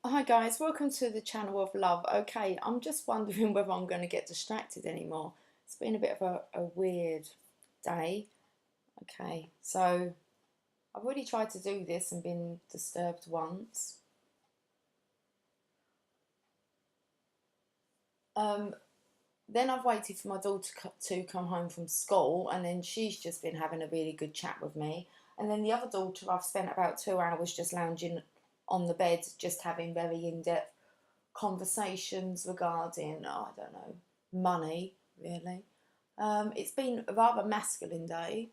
Hi guys, welcome to the channel of love. Okay, I'm just wondering whether I'm going to get distracted anymore. It's been a bit of a weird day. Okay, so I've already tried to do this and been disturbed once. Um, then I've waited for my daughter to come home from school, and then she's just been having a really good chat with me. And then the other daughter, I've spent about 2 hours just lounging on the bed, just having very in-depth conversations regarding, oh, I don't know, money, really. It's been a rather masculine day.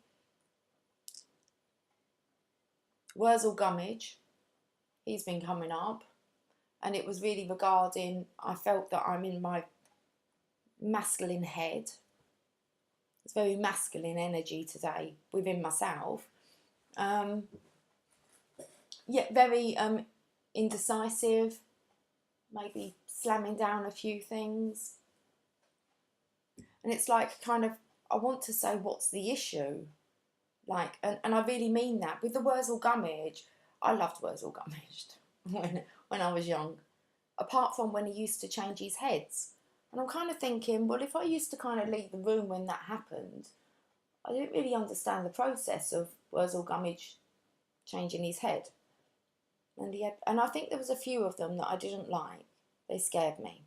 Worzel Gummidge, he's been coming up, and it was really regarding, I felt that I'm in my masculine head. It's very masculine energy today within myself. Um, yeah, very indecisive, maybe slamming down a few things. And it's like kind of, I want to say, what's the issue? Like, and I really mean that. With the Worzel Gummidge, I loved Worzel Gummidge when I was young. Apart from when he used to change his heads. And I'm kind of thinking, well, if I used to kind of leave the room when that happened, I didn't really understand the process of Worzel Gummidge changing his head. And I think there was a few of them that I didn't like. They scared me.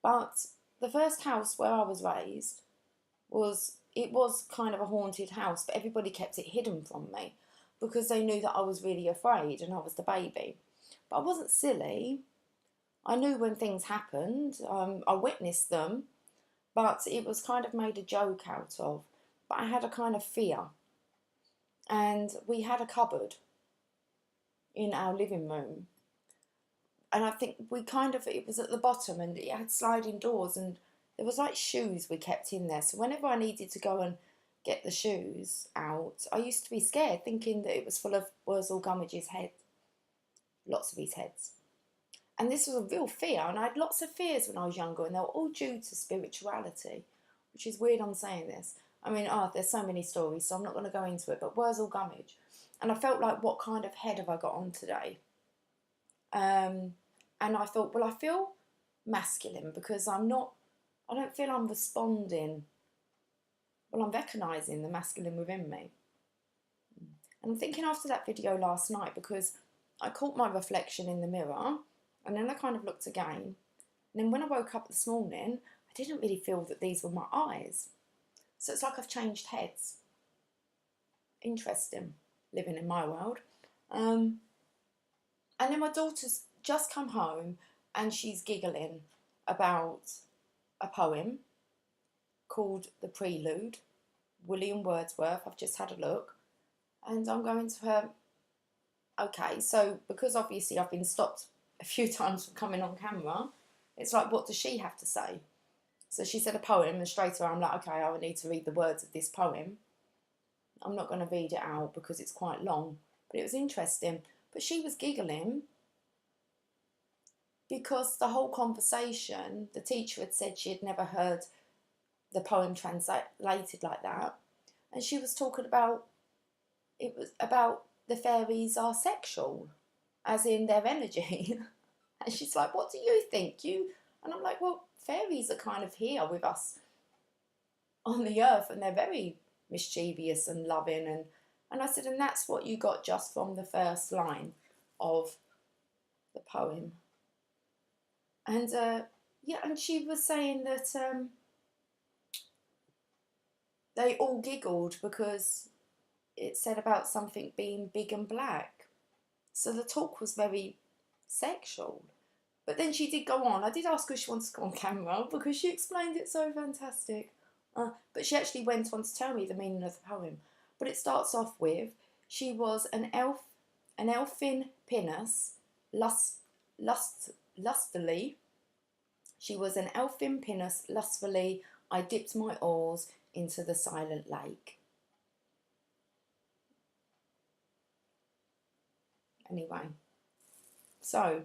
But the first house where I was raised was kind of a haunted house, but everybody kept it hidden from me because they knew that I was really afraid and I was the baby. But I wasn't silly. I knew when things happened. I witnessed them, but it was kind of made a joke out of. But I had a kind of fear. And we had a cupboard in our living room. And I think it was at the bottom and it had sliding doors and there was like shoes we kept in there. So whenever I needed to go and get the shoes out, I used to be scared, thinking that it was full of Worzel Gummidge's head, lots of his heads. And this was a real fear, and I had lots of fears when I was younger, and they were all due to spirituality, which is weird I'm saying this. I mean, there's so many stories, so I'm not going to go into it, but Worzel Gummidge. And I felt like, what kind of head have I got on today? And I thought, well, I feel masculine because I don't feel I'm responding. Well, I'm recognising the masculine within me. And I'm thinking after that video last night, because I caught my reflection in the mirror and then I kind of looked again. And then when I woke up this morning, I didn't really feel that these were my eyes. So it's like I've changed heads. Interesting, living in my world. And then my daughter's just come home and she's giggling about a poem called The Prelude, William Wordsworth. I've just had a look. And I'm going to her, okay, so because obviously I've been stopped a few times from coming on camera, it's like, what does she have to say? So she said a poem, and straight away I'm like, okay, I would need to read the words of this poem. I'm not going to read it out because it's quite long, but it was interesting. But she was giggling because the whole conversation, the teacher had said she had never heard the poem translated like that. And she was talking about, it was about the fairies are sexual, as in their energy. And she's like, what do you think? And I'm like, well, fairies are kind of here with us on the earth and they're very mischievous and loving. And I said, and that's what you got just from the first line of the poem. And yeah, and she was saying that they all giggled because it said about something being big and black. So the talk was very sexual. But then she did go on. I did ask her if she wanted to go on camera because she explained it so fantastic. But she actually went on to tell me the meaning of the poem. But it starts off with, she was an elfin pinnace, lustily. She was an elfin pinnace, lustfully, I dipped my oars into the silent lake. Anyway, so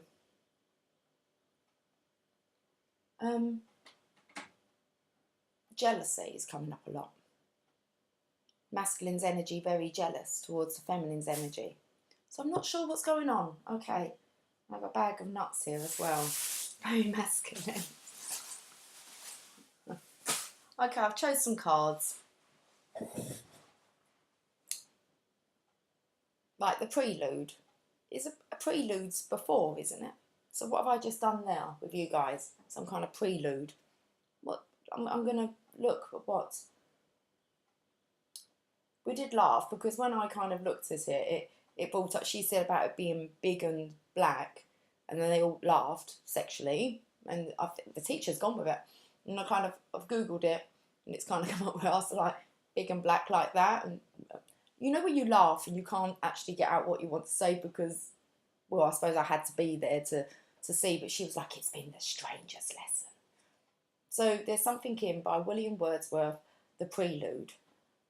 jealousy is coming up a lot. Masculine's energy very jealous towards the feminine's energy. So I'm not sure what's going on. Okay, I have a bag of nuts here as well. Very masculine. Okay, I've chose some cards. Like the prelude. Is a prelude's before, isn't it? So what have I just done now with you guys? Some kind of prelude. What? I'm going to look at what. We did laugh because when I kind of looked at it, it brought up, she said about it being big and black, and then they all laughed sexually, and I think the teacher's gone with it. And I kind of, I've Googled it, and it's kind of come up with us like big and black like that. And you know when you laugh and you can't actually get out what you want to say because, well, I suppose I had to be there to see, but she was like, it's been the strangest lesson. So there's something in by William Wordsworth, The Prelude.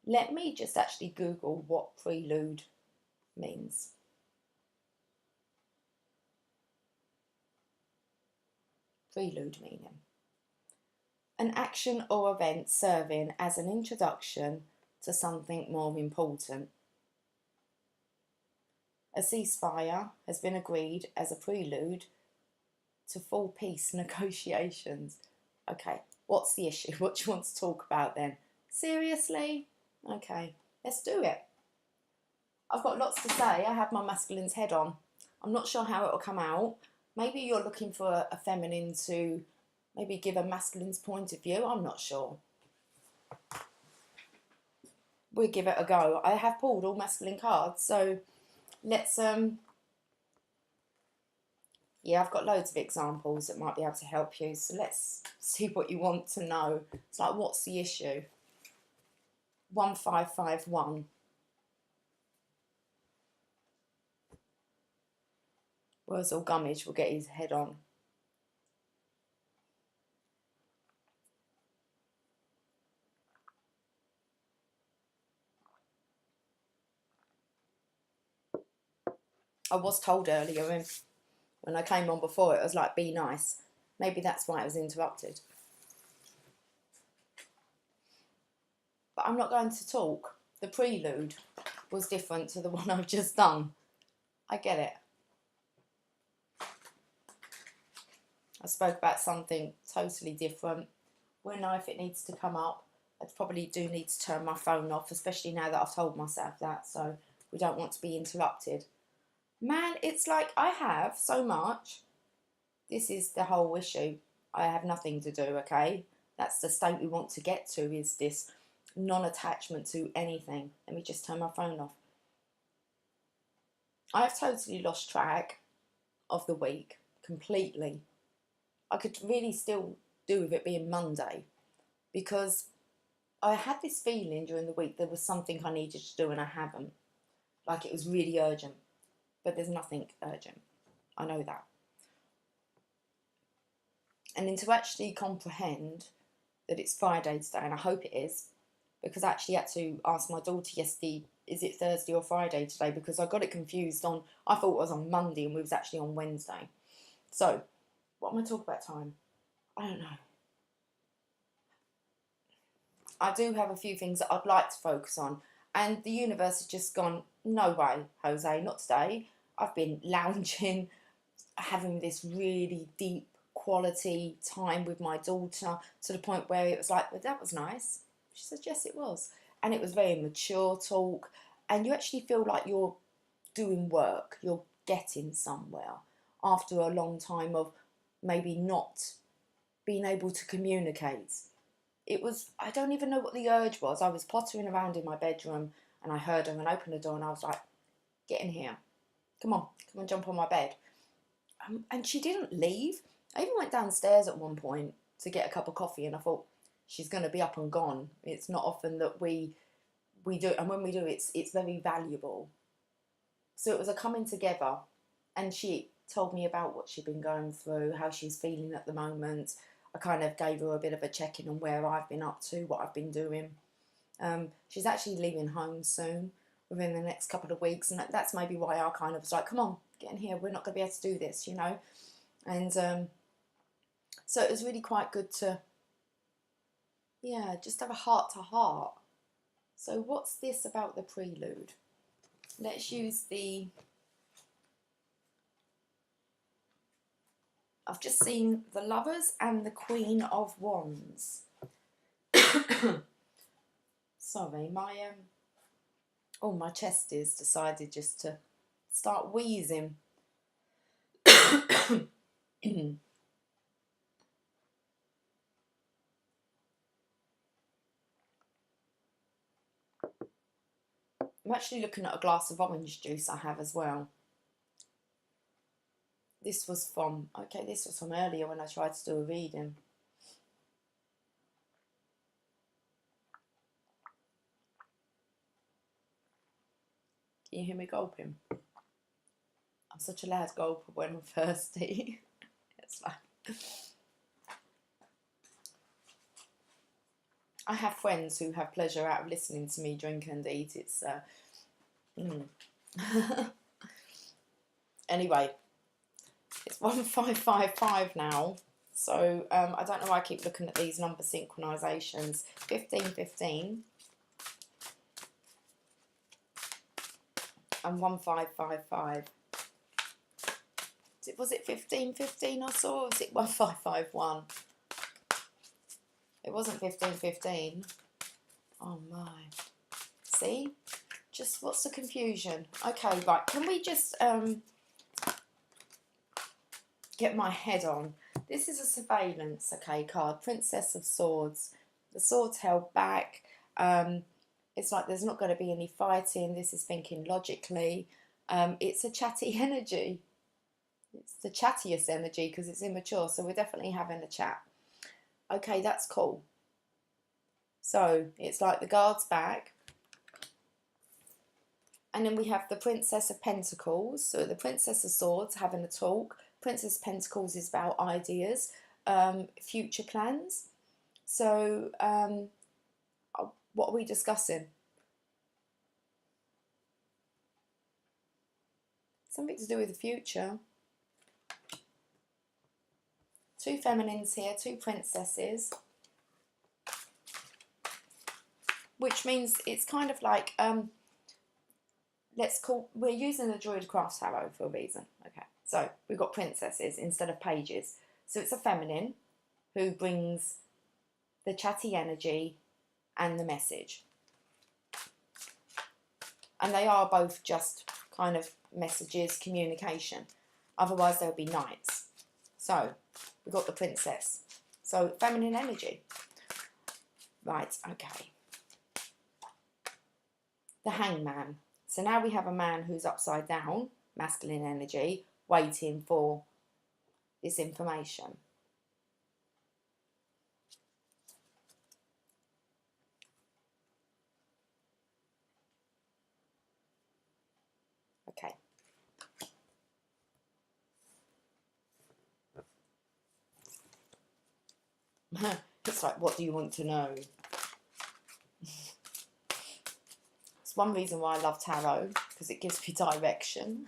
Let me just actually Google what prelude means. Prelude meaning. An action or event serving as an introduction to something more important. A ceasefire has been agreed as a prelude to full peace negotiations. Okay, what's the issue? What do you want to talk about then? Seriously? Okay, let's do it. I've got lots to say. I have my masculine's head on. I'm not sure how it will come out. Maybe you're looking for a feminine to maybe give a masculine's point of view. I'm not sure. We'll give it a go. I have pulled all masculine cards, so let's yeah, I've got loads of examples that might be able to help you. So let's see what you want to know. It's like, what's the issue? 1551. Worzel Gummidge will get his head on. I was told earlier when I came on before, it was like, be nice. Maybe that's why it was interrupted. But I'm not going to talk. The prelude was different to the one I've just done. I get it. I spoke about something totally different. We'll know if it needs to come up. I probably do need to turn my phone off, especially now that I've told myself that, so we don't want to be interrupted. Man, it's like I have so much. This is the whole issue. I have nothing to do, okay? That's the state we want to get to, is this non-attachment to anything. Let me just turn my phone off. I've totally lost track of the week, completely. I could really still do with it being Monday, because I had this feeling during the week there was something I needed to do and I haven't. Like it was really urgent. But there's nothing urgent. I know that. And then to actually comprehend that it's Friday today, and I hope it is, because I actually had to ask my daughter yesterday, is it Thursday or Friday today? Because I got it confused on, I thought it was on Monday and we was actually on Wednesday. So, what am I talking about time? I don't know. I do have a few things that I'd like to focus on. And the universe has just gone, no way, Jose, not today. I've been lounging, having this really deep quality time with my daughter to the point where it was like, well, that was nice. She said, yes, it was. And it was very mature talk. And you actually feel like you're doing work. You're getting somewhere after a long time of maybe not being able to communicate. It was, I don't even know what the urge was. I was pottering around in my bedroom and I heard her and opened the door and I was like, get in here. Come on, jump on my bed. And she didn't leave. I even went downstairs at one point to get a cup of coffee and I thought, she's going to be up and gone. It's not often that we do, and when we do, it's very valuable. So it was a coming together, and she told me about what she'd been going through, how she's feeling at the moment. I kind of gave her a bit of a check-in on where I've been up to, what I've been doing. She's actually leaving home soon, within the next couple of weeks, and that's maybe why I kind of was like, come on, get in here, we're not going to be able to do this, you know. And so it was really quite good to, yeah, just have a heart-to-heart. So what's this about the prelude? Let's use the I've just seen the Lovers and the Queen of Wands. Sorry, my chest is decided just to start wheezing. I'm actually looking at a glass of orange juice I have as well. This was from earlier when I tried to do a reading. Can you hear me gulping? I'm such a loud gulper when I'm thirsty. It's like... I have friends who have pleasure out of listening to me drink and eat. It's Anyway, it's 1555 now. So I don't know why I keep looking at these number synchronisations. 1515 and 1555. Was it 1515 I saw, or was it 1551? It wasn't 1515. Oh my. See? Just what's the confusion? Okay, right. Can we just get my head on? This is a surveillance, okay, card. Princess of Swords. The swords held back. It's like there's not going to be any fighting. This is thinking logically. It's a chatty energy. It's the chattiest energy because it's immature. So we're definitely having a chat. Okay, that's cool. So it's like the guard's back. And then we have the Princess of Pentacles. So the Princess of Swords having a talk. Princess of Pentacles is about ideas, future plans. So what are we discussing? Something to do with the future. Two feminines here, two princesses. Which means it's kind of like, we're using the Druid Craft Tarot for a reason. Okay, so we've got princesses instead of pages. So it's a feminine who brings the chatty energy and the message. And they are both just kind of messages, communication. Otherwise there would be knights. So we've got the princess. So feminine energy. Right, okay. The Hangman. So now we have a man who's upside down, masculine energy, waiting for this information. Okay. It's like, what do you want to know? It's one reason why I love tarot, because it gives me direction.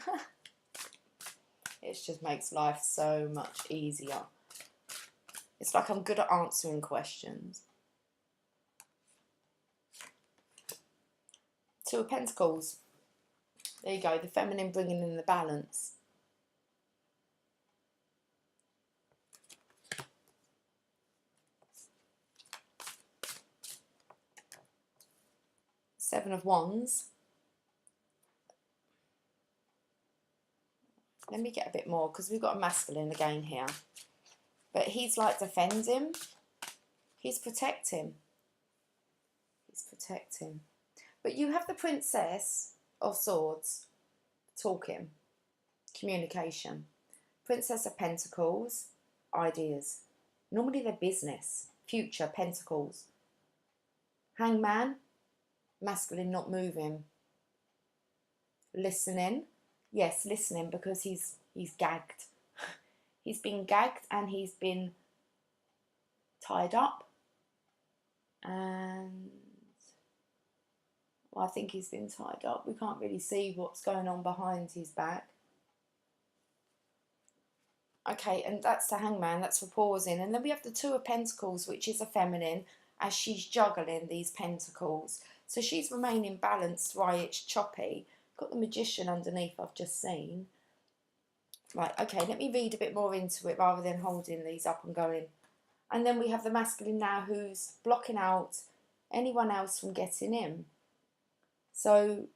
It just makes life so much easier. It's like I'm good at answering questions. Two of Pentacles. There you go, the feminine bringing in the balance. Seven of Wands. Let me get a bit more, because we've got a masculine again here. But he's like defending. He's protecting. He's protecting. But you have the Princess of Swords talking. Communication. Princess of Pentacles. Ideas. Normally they're business. Future. Pentacles. Hangman. Masculine not moving. Listening. Yes, listening, because he's gagged. He's been gagged and he's been tied up. And well, I think he's been tied up. We can't really see what's going on behind his back. Okay, and that's the Hangman. That's for pausing. And then we have the Two of Pentacles, which is a feminine, as she's juggling these pentacles. So she's remaining balanced while it's choppy. Got the Magician underneath I've just seen. Right, okay, let me read a bit more into it rather than holding these up and going. And then we have the masculine now who's blocking out anyone else from getting in. So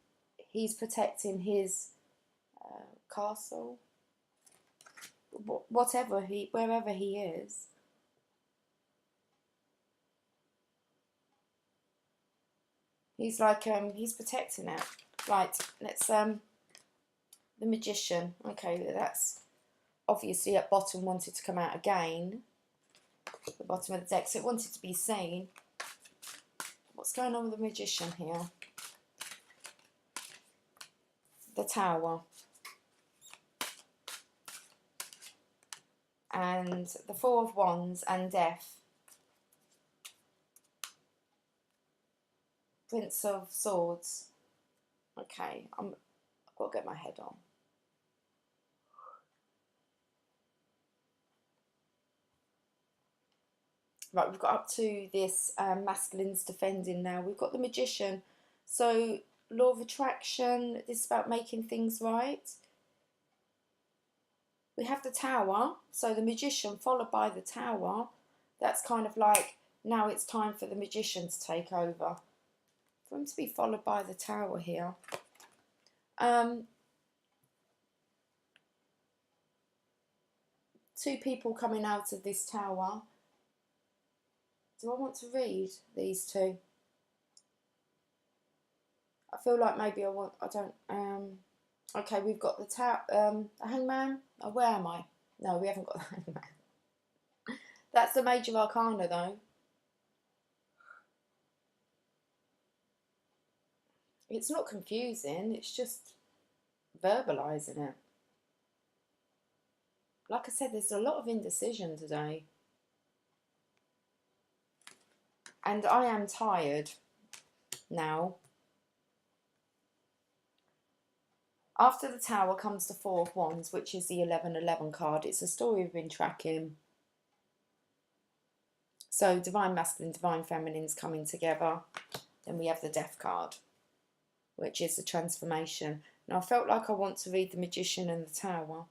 he's protecting his castle, wherever he is. He's like, he's protecting it. Right, let's, the magician. Okay, that's obviously at bottom wanted to come out again. The bottom of the deck, so it wanted to be seen. What's going on with the magician here? The Tower. And the Four of Wands and Death. Prince of Swords. Okay, I've got to get my head on. Right, we've got up to this masculine's defending now. We've got the magician. So, law of attraction, this is about making things right. We have the Tower, so the magician followed by the Tower. That's kind of like, now it's time for the magician to take over. For him to be followed by the Tower here. Two people coming out of this Tower. Do I want to read these two? I feel like maybe I don't. Okay, we've got the Hangman. Oh, where am I? No, we haven't got the Hangman. That's the Major Arcana, though. It's not confusing. It's just verbalising it. Like I said, there's a lot of indecision today. And I am tired now. After the Tower comes the Four of Wands, which is the 1111 card. It's a story we've been tracking. So Divine Masculine, Divine Feminine's coming together. Then we have the Death card, which is the transformation. Now I felt like I want to read the Magician and the Tower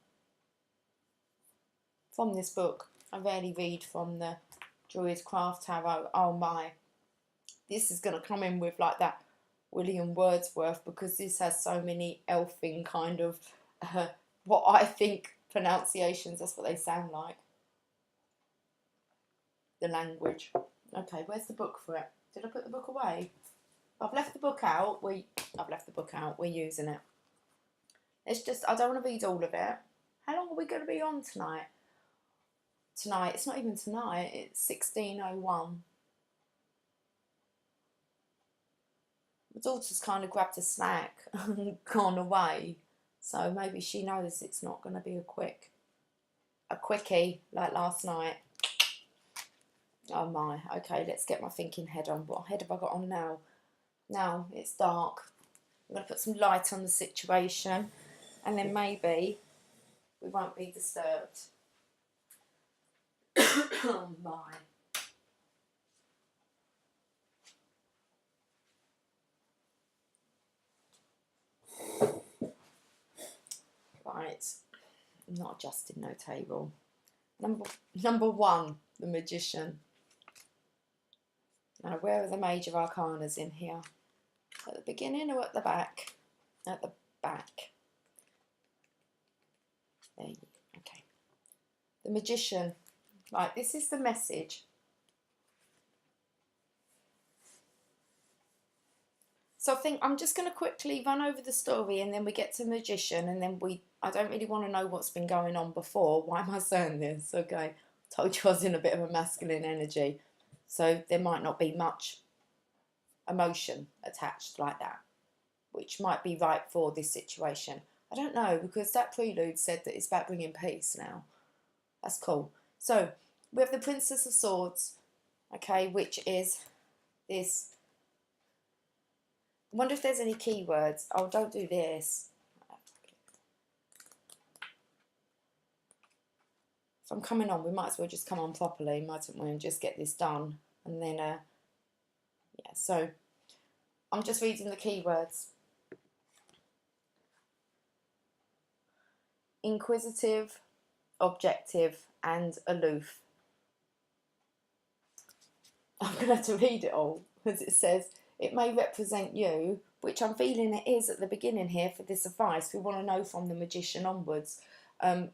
from this book. I rarely read from the Druid Craft Tarot. Oh my. This is going to come in with like that William Wordsworth, because this has so many elfin kind of, what I think pronunciations, that's what they sound like. The language. Okay, where's the book for it? Did I put the book away? I've left the book out. I've left the book out. We're using it. It's just, I don't want to read all of it. How long are we going to be on tonight? Tonight, it's not even tonight. It's 16:01. My daughter's kind of grabbed a snack and gone away. So maybe she knows it's not going to be a quickie like last night. Oh my, okay, let's get my thinking head on. What head have I got on now? Now it's dark. I'm going to put some light on the situation, and then maybe we won't be disturbed. Oh my. Right, I'm not adjusting no table. Number one, the Magician. Now, where are the Major Arcanas in here? At the beginning or at the back? At the back. There you go. Okay. The Magician. Right, this is the message. So I think I'm just going to quickly run over the story, and then we get to Magician, and then I don't really want to know what's been going on before. Why am I saying this? Okay, told you I was in a bit of a masculine energy, so there might not be much emotion attached like that, which might be right for this situation. I don't know, because that prelude said that it's about bringing peace now. That's cool. So we have the Princess of Swords, okay, which is this. I wonder if there's any keywords. Oh, don't do this. If I'm coming on, we might as well just come on properly, mightn't we, and just get this done. And then, yeah, so I'm just reading the keywords. inquisitive, objective, and aloof. I'm going to have to read it all, because it says, it may represent you, which I'm feeling it is at the beginning here for this advice. We want to know from the Magician onwards. I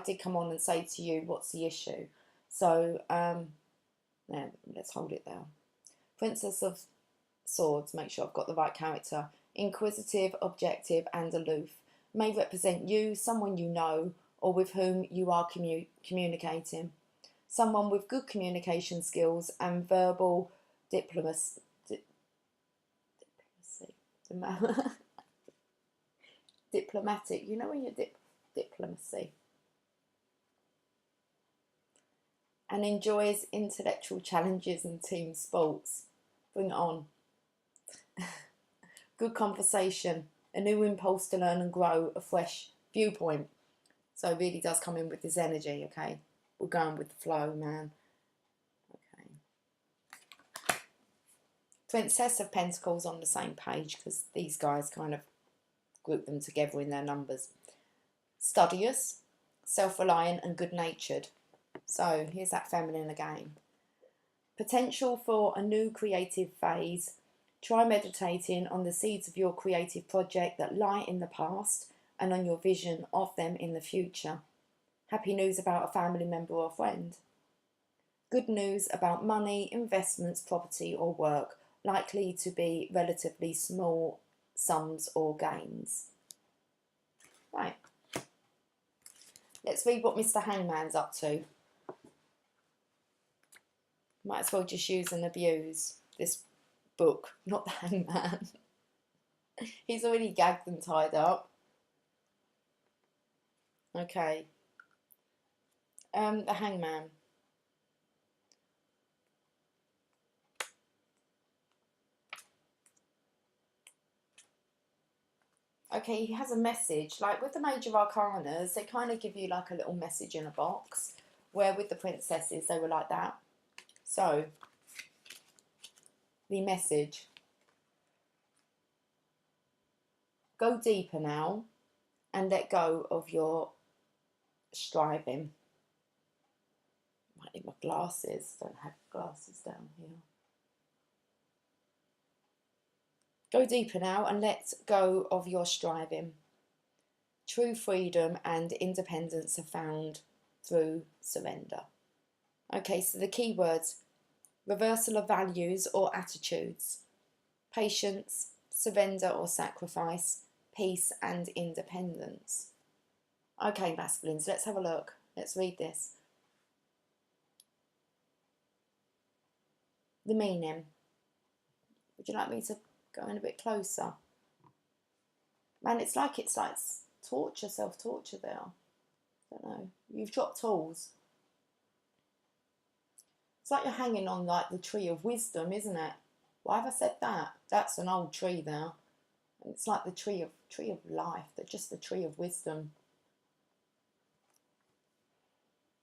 did come on and say to you, what's the issue? So, yeah, let's hold it there. Princess of Swords, make sure I've got the right character. Inquisitive, objective, and aloof. May represent you, someone you know, or with whom you are communicating. Someone with good communication skills and verbal diplomacy. Diplomatic. You know when you're diplomacy. And enjoys intellectual challenges and team sports. Bring it on. Good conversation. A new impulse to learn and grow. A fresh viewpoint. So it really does come in with this energy, okay? We're going with the flow, man. Okay. Princess of Pentacles on the same page, because these guys kind of group them together in their numbers. Studious, self-reliant and good-natured. So here's that feminine again. Potential for a new creative phase. Try meditating on the seeds of your creative project that lie in the past and on your vision of them in the future. Happy news about a family member or friend. Good news about money, investments, property or work, likely to be relatively small sums or gains. Right. Let's read what Mr. Hangman's up to. Might as well just use and abuse this book, not the Hangman. He's already gagged and tied up. Okay. The Hangman. Okay, he has a message. Like with the Major Arcanas, they kind of give you like a little message in a box. Where with the princesses, they were like that. So, the message. Go deeper now and let go of your striving. Might need my glasses. Don't have glasses down here. Go deeper now and let go of your striving. True freedom and independence are found through surrender. Okay, so the key words: reversal of values or attitudes, patience, surrender or sacrifice, peace and independence. Okay, masculines, let's have a look. Let's read this. The meaning. Would you like me to go in a bit closer? Man, it's like torture, self-torture there. I don't know. You've dropped tools. It's like you're hanging on like the tree of wisdom, isn't it? Why have I said that? That's an old tree there. And it's like the tree of life, just the tree of wisdom.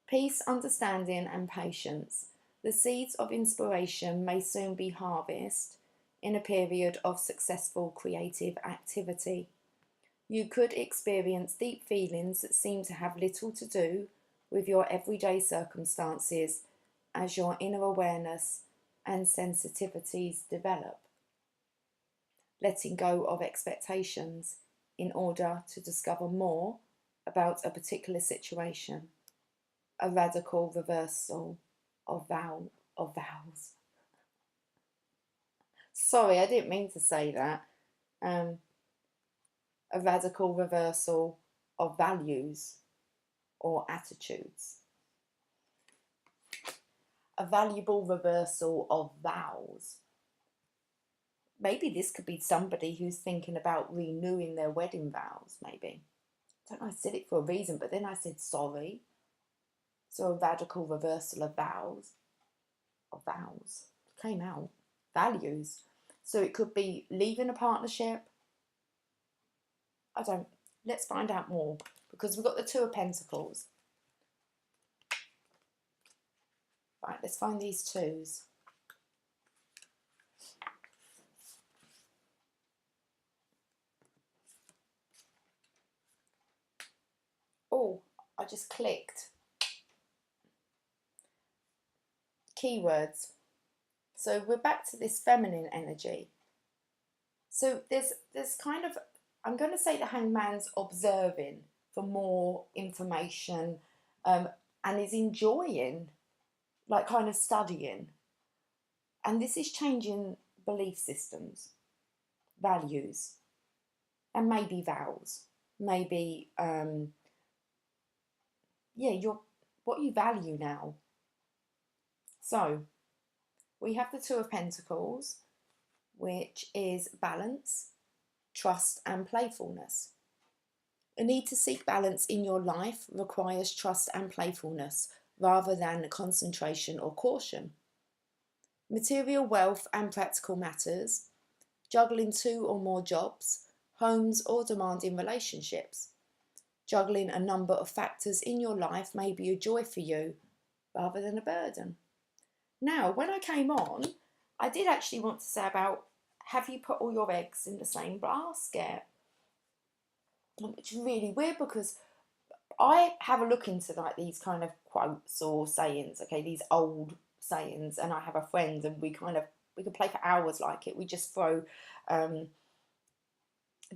Peace, understanding and patience. The seeds of inspiration may soon be harvested in a period of successful creative activity. You could experience deep feelings that seem to have little to do with your everyday circumstances as your inner awareness and sensitivities develop. Letting go of expectations in order to discover more about a particular situation. A radical reversal of vows. Sorry, I didn't mean to say that. A radical reversal of values or attitudes. A valuable reversal of vows. Maybe this could be somebody who's thinking about renewing their wedding vows, maybe. I don't know, I said it for a reason, but then I said sorry. So a radical reversal of vows. Of vows. Came out. Values. So it could be leaving a partnership. Let's find out more. Because we've got the Two of Pentacles. Right, let's find these twos. Oh, I just clicked. Keywords. So we're back to this feminine energy. So there's kind of, I'm going to say the hangman's observing for more information, and is enjoying, like kind of studying. And this is changing belief systems, values, and maybe vows. Maybe, what you value now. So we have the Two of Pentacles, which is balance, trust, and playfulness. A need to seek balance in your life requires trust and playfulness rather than concentration or caution. Material wealth and practical matters, juggling 2 or more jobs, homes, or demanding relationships. Juggling a number of factors in your life may be a joy for you rather than a burden. Now, when I came on, I did actually want to say about, have you put all your eggs in the same basket? Which is really weird, because I have a look into like these kind of quotes or sayings, okay, these old sayings, and I have a friend and we can play for hours like it. We just throw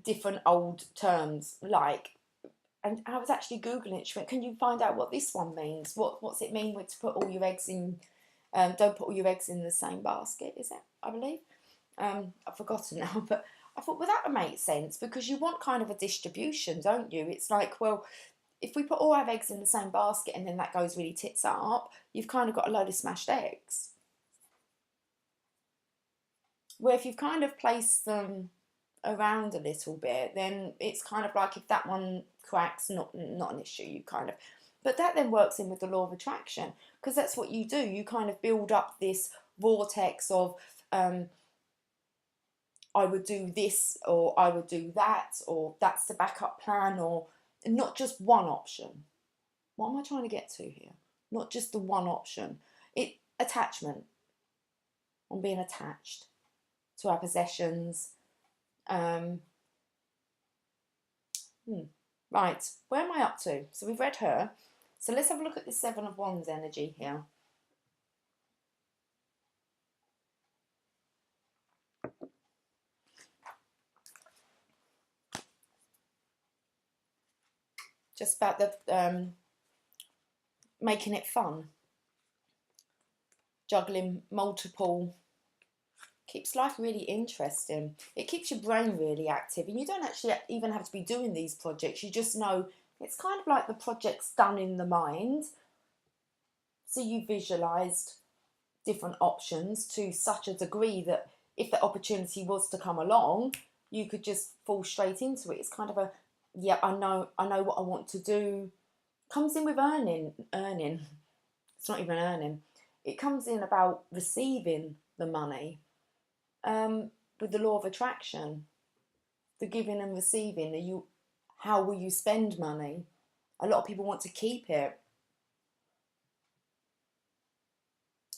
different old terms like, and I was actually Googling it. She went, can you find out what this one means? What's it mean to put all your eggs in, don't put all your eggs in the same basket, is it, I believe? I've forgotten now, but I thought, well, that would make sense, because you want kind of a distribution, don't you? It's like, well, if we put all our eggs in the same basket and then that goes really tits up, you've kind of got a load of smashed eggs. Where if you've kind of placed them around a little bit, then it's kind of like, if that one cracks, not an issue, you kind of, but that then works in with the law of attraction, because that's what you do. You kind of build up this vortex of, I would do this, or I would do that, or that's the backup plan, or not just one option. What am I trying to get to here? Not just the one option. Attachment, on being attached to our possessions. Right, where am I up to? So we've read her. So let's have a look at the Seven of Wands energy here. Just about the making it fun. Juggling multiple, keeps life really interesting. It keeps your brain really active, and you don't actually even have to be doing these projects. You just know it's kind of like the project's done in the mind. So you visualised different options to such a degree that if the opportunity was to come along, you could just fall straight into it. It's kind of a, yeah, I know what I want to do. Comes in with earning. It's not even earning. It comes in about receiving the money. With the law of attraction, the giving and receiving. How will you spend money? A lot of people want to keep it.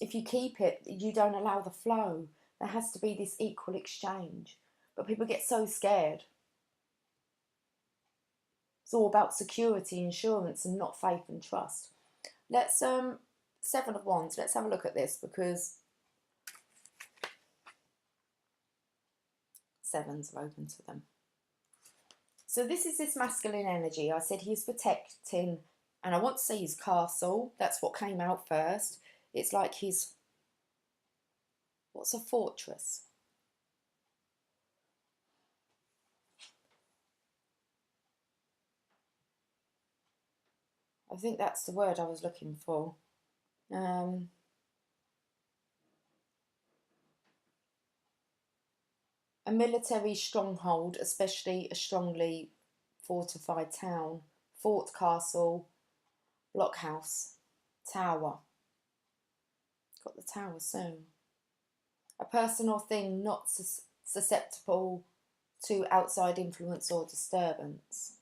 If you keep it, you don't allow the flow. There has to be this equal exchange. But people get so scared. It's all about security, insurance, and not faith and trust. Let's, Seven of Wands, let's have a look at this, because sevens are open to them. So this is this masculine energy. I said he's protecting, and I want to say his castle. That's what came out first. It's like his, what's a fortress? I think that's the word I was looking for. A military stronghold, especially a strongly fortified town, fort, castle, blockhouse, tower. Got the tower soon. A person or thing not susceptible to outside influence or disturbance.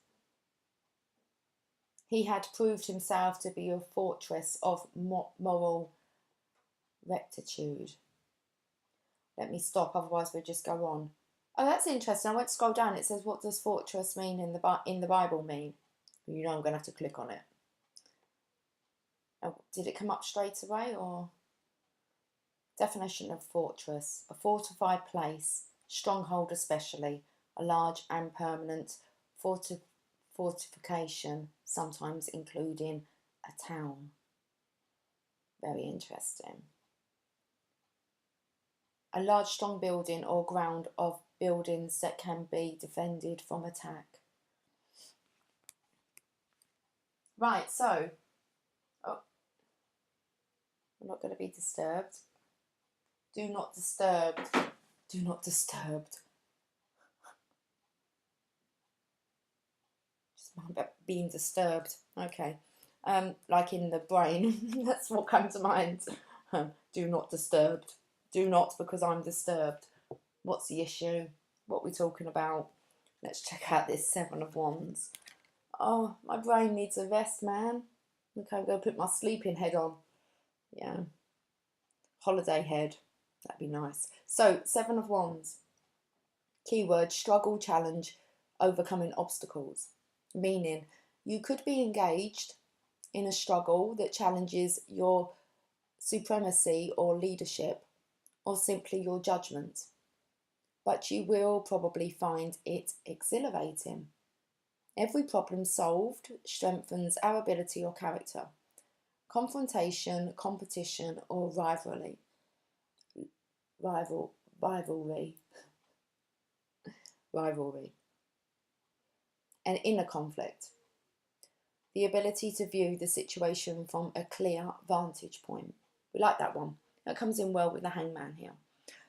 He had proved himself to be a fortress of moral rectitude. Let me stop, otherwise we'll just go on. Oh, that's interesting. I went to scroll down. It says, what does fortress mean in the Bible mean? You know I'm going to have to click on it. Oh, did it come up straight away or? Definition of fortress: a fortified place, stronghold especially, a large and permanent fortification, sometimes including a town. Very interesting. A large strong building or ground of buildings that can be defended from attack. Right, so, oh, we're not going to be disturbed. Do not disturbed. Do not disturbed. Just about being disturbed. Okay. Like in the brain. That's what comes to mind. Do not disturbed. Do not because I'm disturbed. What's the issue? What are we talking about? Let's check out this Seven of Wands. Oh, my brain needs a rest, man. Okay, I'm going to put my sleeping head on. Yeah. Holiday head. That'd be nice. So, Seven of Wands. Keyword: struggle, challenge, overcoming obstacles. Meaning, you could be engaged in a struggle that challenges your supremacy or leadership, or simply your judgment. But you will probably find it exhilarating. Every problem solved strengthens our ability or character. Confrontation, competition, or rivalry. An inner conflict. The ability to view the situation from a clear vantage point. We like that one. That comes in well with the Hangman here.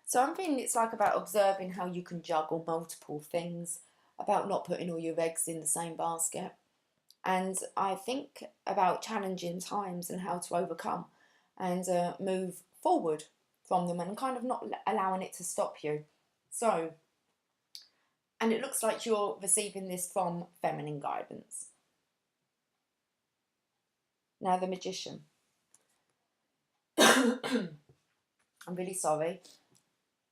So I'm thinking it's like about observing how you can juggle multiple things, about not putting all your eggs in the same basket. And I think about challenging times and how to overcome and move forward from them and kind of not allowing it to stop you. So, and it looks like you're receiving this from feminine guidance. Now the Magician. I'm really sorry.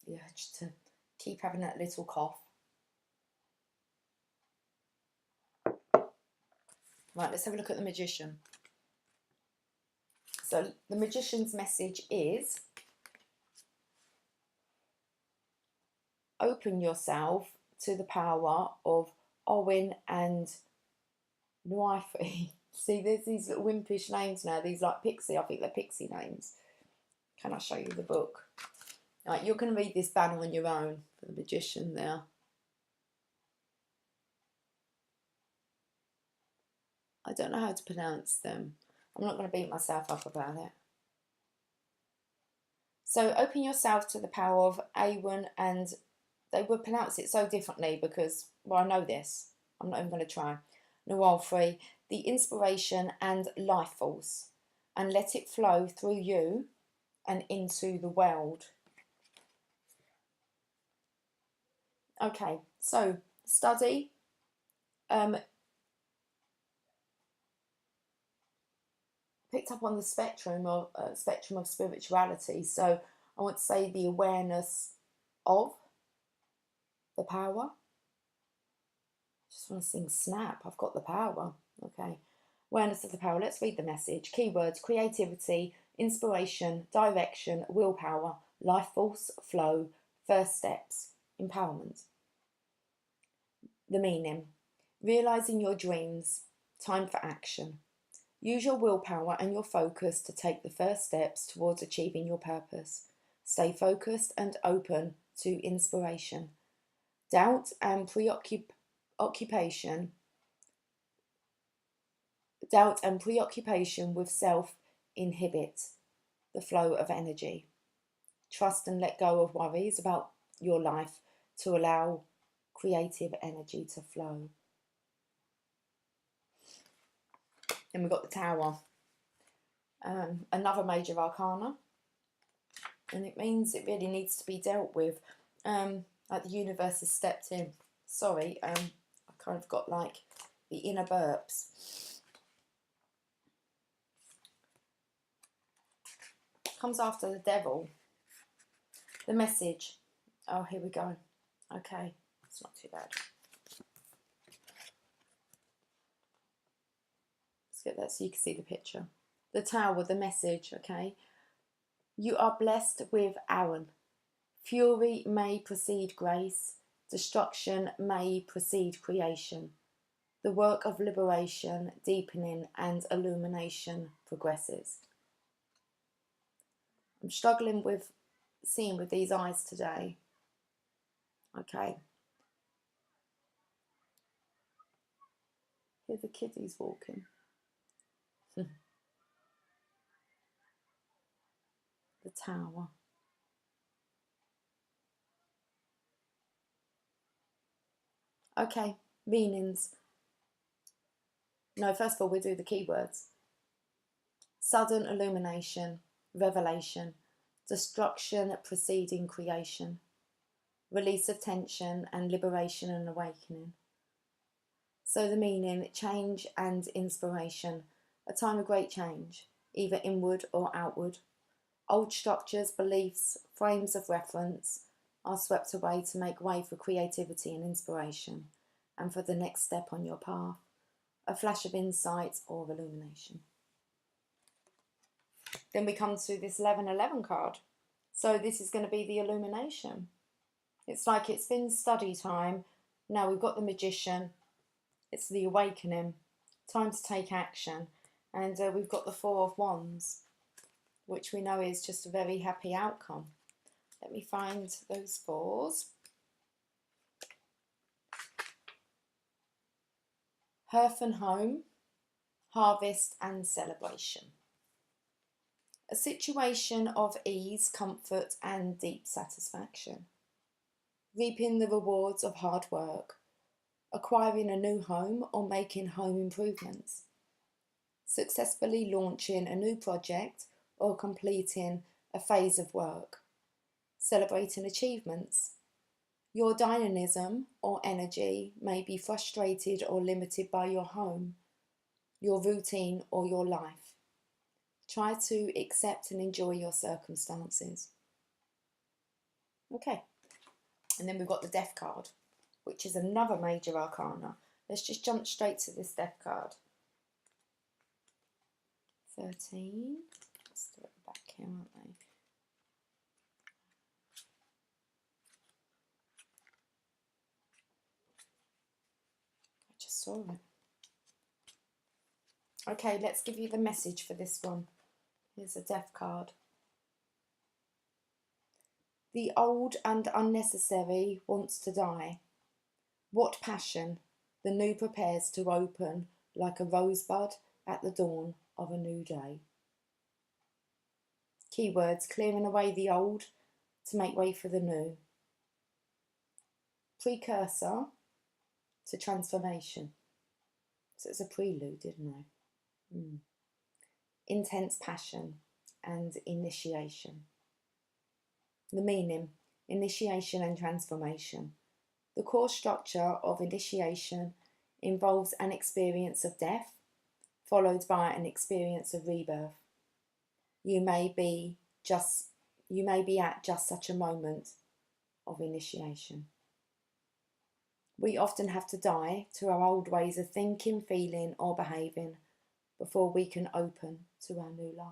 Yeah, just to keep having that little cough. Right, let's have a look at the Magician. So the Magician's message is: open yourself to the power of Owen and Nwaifi. See, there's these little wimpish names now. These like pixie. I think they're pixie names. Can I show you the book? Right, you're going to read this banner on your own for the Magician there. I don't know how to pronounce them. I'm not going to beat myself up about it. So open yourself to the power of Awen, and they would pronounce it so differently because, well, I know this. I'm not even going to try. Nwaifi, the inspiration and life force, and let it flow through you and into the world. Okay, so study. Picked up on the spectrum of spirituality. So I want to say the awareness of the power. Just want to sing snap. I've got the power. Okay. Awareness of the power. Let's read the message. Keywords: creativity, inspiration, direction, willpower, life force, flow, first steps, empowerment. The meaning: realizing your dreams, time for action. Use your willpower and your focus to take the first steps towards achieving your purpose. Stay focused and open to inspiration. Doubt and preoccupation with self inhibit the flow of energy. Trust and let go of worries about your life to allow creative energy to flow. Then we've got the Tower. Another major arcana. And it means it really needs to be dealt with. Like the universe has stepped in. Sorry, I kind of got like the inner burps. Comes after the Devil. The message. Oh, here we go. Okay, it's not too bad. get that so you can see the picture. The Tower, the message, okay? You are blessed with Aaron. Fury may precede grace. Destruction may precede creation. The work of liberation, deepening and illumination progresses. I'm struggling with seeing with these eyes today. Okay. Here's the kiddies walking. The Tower. Okay, meanings. No, first of all, we'll do the keywords. Sudden illumination, revelation, destruction preceding creation, release of tension and liberation and awakening. So the meaning, change and inspiration, a time of great change, either inward or outward. Old structures, beliefs, frames of reference are swept away to make way for creativity and inspiration, and for the next step on your path, a flash of insight or illumination. Then we come to this 1111 card. So this is going to be the illumination. It's like it's been study time. Now we've got the magician. It's the awakening. Time to take action. And we've got the Four of Wands, which we know is just a very happy outcome. Let me find those fours. Hearth and home, harvest and celebration. A situation of ease, comfort and deep satisfaction. Reaping the rewards of hard work. Acquiring a new home or making home improvements. Successfully launching a new project or completing a phase of work. Celebrating achievements. Your dynamism or energy may be frustrated or limited by your home, your routine or your life. Try to accept and enjoy your circumstances. Okay, and then we've got the Death card, which is another major arcana. Let's just jump straight to this Death card. 13. Let's do it back here, aren't they? I just saw it. Okay, let's give you the message for this one. Here's a Death card. The old and unnecessary wants to die. What passion the new prepares to open like a rosebud at the dawn of a new day. Keywords, clearing away the old to make way for the new. Precursor to transformation. So it's a prelude, didn't I? Intense passion and initiation. The meaning, initiation and transformation. The core structure of initiation involves an experience of death, followed by an experience of rebirth. You may be at just such a moment of initiation. We often have to die to our old ways of thinking, feeling or behaving before we can open to our new life.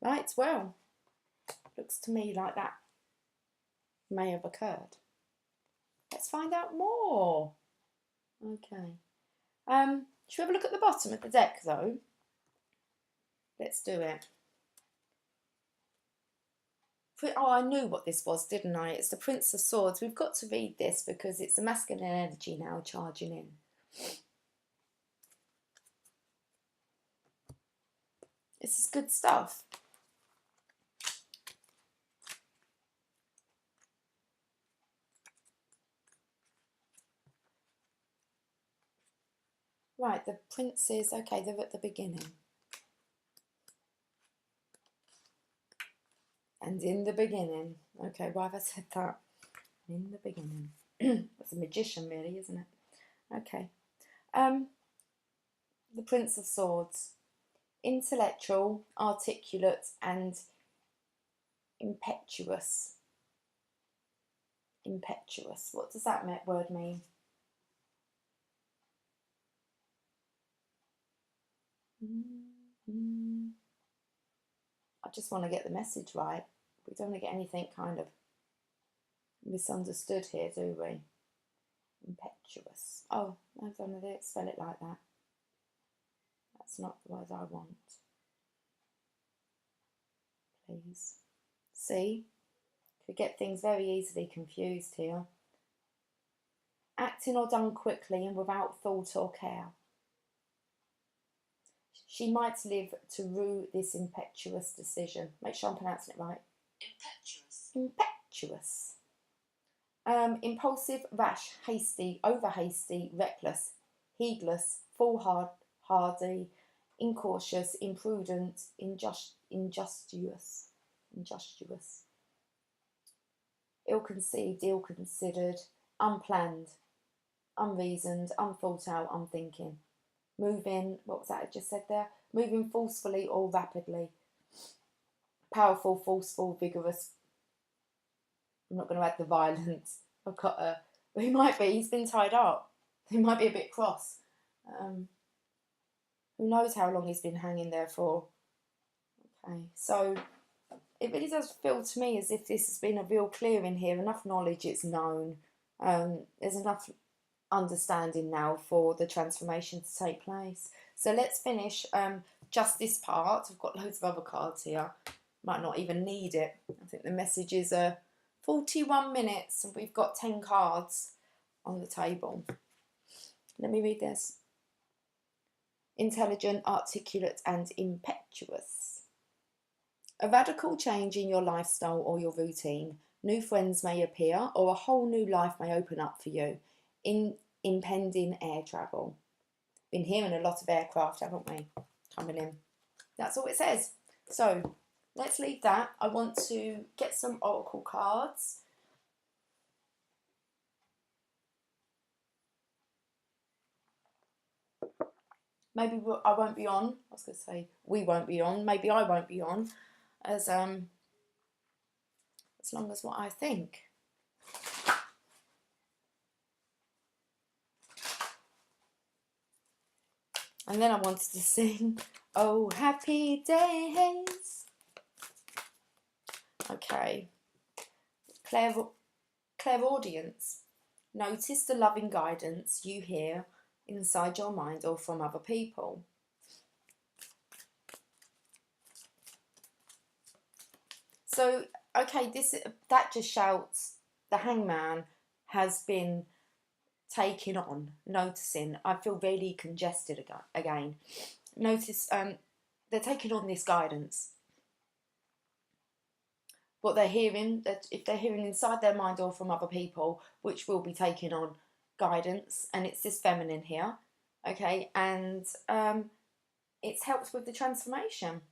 Right, well, looks to me like that may have occurred. Let's find out more. Okay. Should we have a look at the bottom of the deck though? Let's do it. Oh, I knew what this was, didn't I? It's the Prince of Swords. We've got to read this because it's the masculine energy now charging in. This is good stuff. Right, the princes, okay, they're at the beginning. And in the beginning, okay, why have I said that? In the beginning. It's a magician really, isn't it? Okay. The Prince of Swords. Intellectual, articulate and impetuous. Impetuous. What does that word mean? I just want to get the message right. We don't want to get anything kind of misunderstood here, do we? Impetuous. Oh, I don't know, they spell it like that. That's not the word I want. Please. See? Could get things very easily confused here. Acting or done quickly and without thought or care. She might live to rue this impetuous decision. Make sure I'm pronouncing it right. Impetuous. Impetuous. Impulsive, rash, hasty, over-hasty, reckless, heedless, foolhardy, incautious, imprudent, injurious, ill-conceived, ill-considered, unplanned, unreasoned, unthought out, unthinking. Moving, what was that I just said there? Moving forcefully or rapidly. Powerful, forceful, vigorous. I'm not going to add the violence. I've got a... He might be. He's been tied up. He might be a bit cross. Who knows how long he's been hanging there for. Okay, so it really does feel to me as if this has been a real clearing here. Enough knowledge, it's known. There's enough understanding now for the transformation to take place. So let's finish just this part. I've got loads of other cards here. Might not even need it. I think the message is 41 minutes and we've got 10 cards on the table. Let me read this. Intelligent, articulate and impetuous. A radical change in your lifestyle or your routine. New friends may appear or a whole new life may open up for you. Impending air travel. Been hearing a lot of aircraft, haven't we? Coming in. That's all it says. So let's leave that. I want to get some oracle cards. Maybe I won't be on. I was going to say we won't be on. Maybe I won't be on as long as what I think. And then I wanted to sing, oh, happy days. Okay. Clairaudience. Notice the loving guidance you hear inside your mind or from other people. So, okay, that just shouts the hangman has been taking on, noticing. I feel really congested again. Notice they're taking on this guidance. What they're hearing, that if they're hearing inside their mind or from other people, which will be taking on guidance, and it's this feminine here, okay, and it's helped with the transformation.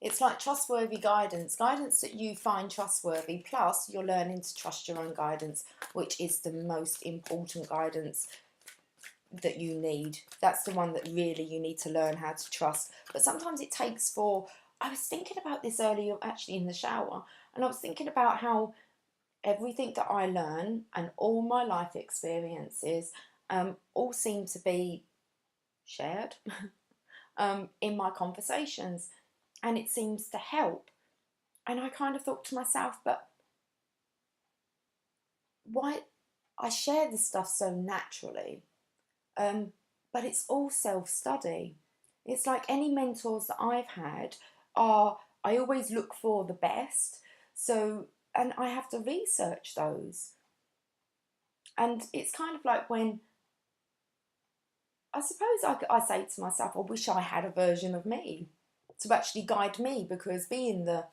It's like trustworthy guidance that you find trustworthy, plus you're learning to trust your own guidance, which is the most important guidance that you need. That's the one that really you need to learn how to trust. But sometimes it takes I was thinking about this earlier, actually in the shower, and I was thinking about how everything that I learn and all my life experiences all seem to be shared in my conversations. And it seems to help. And I kind of thought to myself, but why? I share this stuff so naturally, but it's all self-study. It's like any mentors that I've had I always look for the best. So, and I have to research those. And it's kind of like when, I suppose I say to myself, I wish I had a version of me to actually guide me, because being the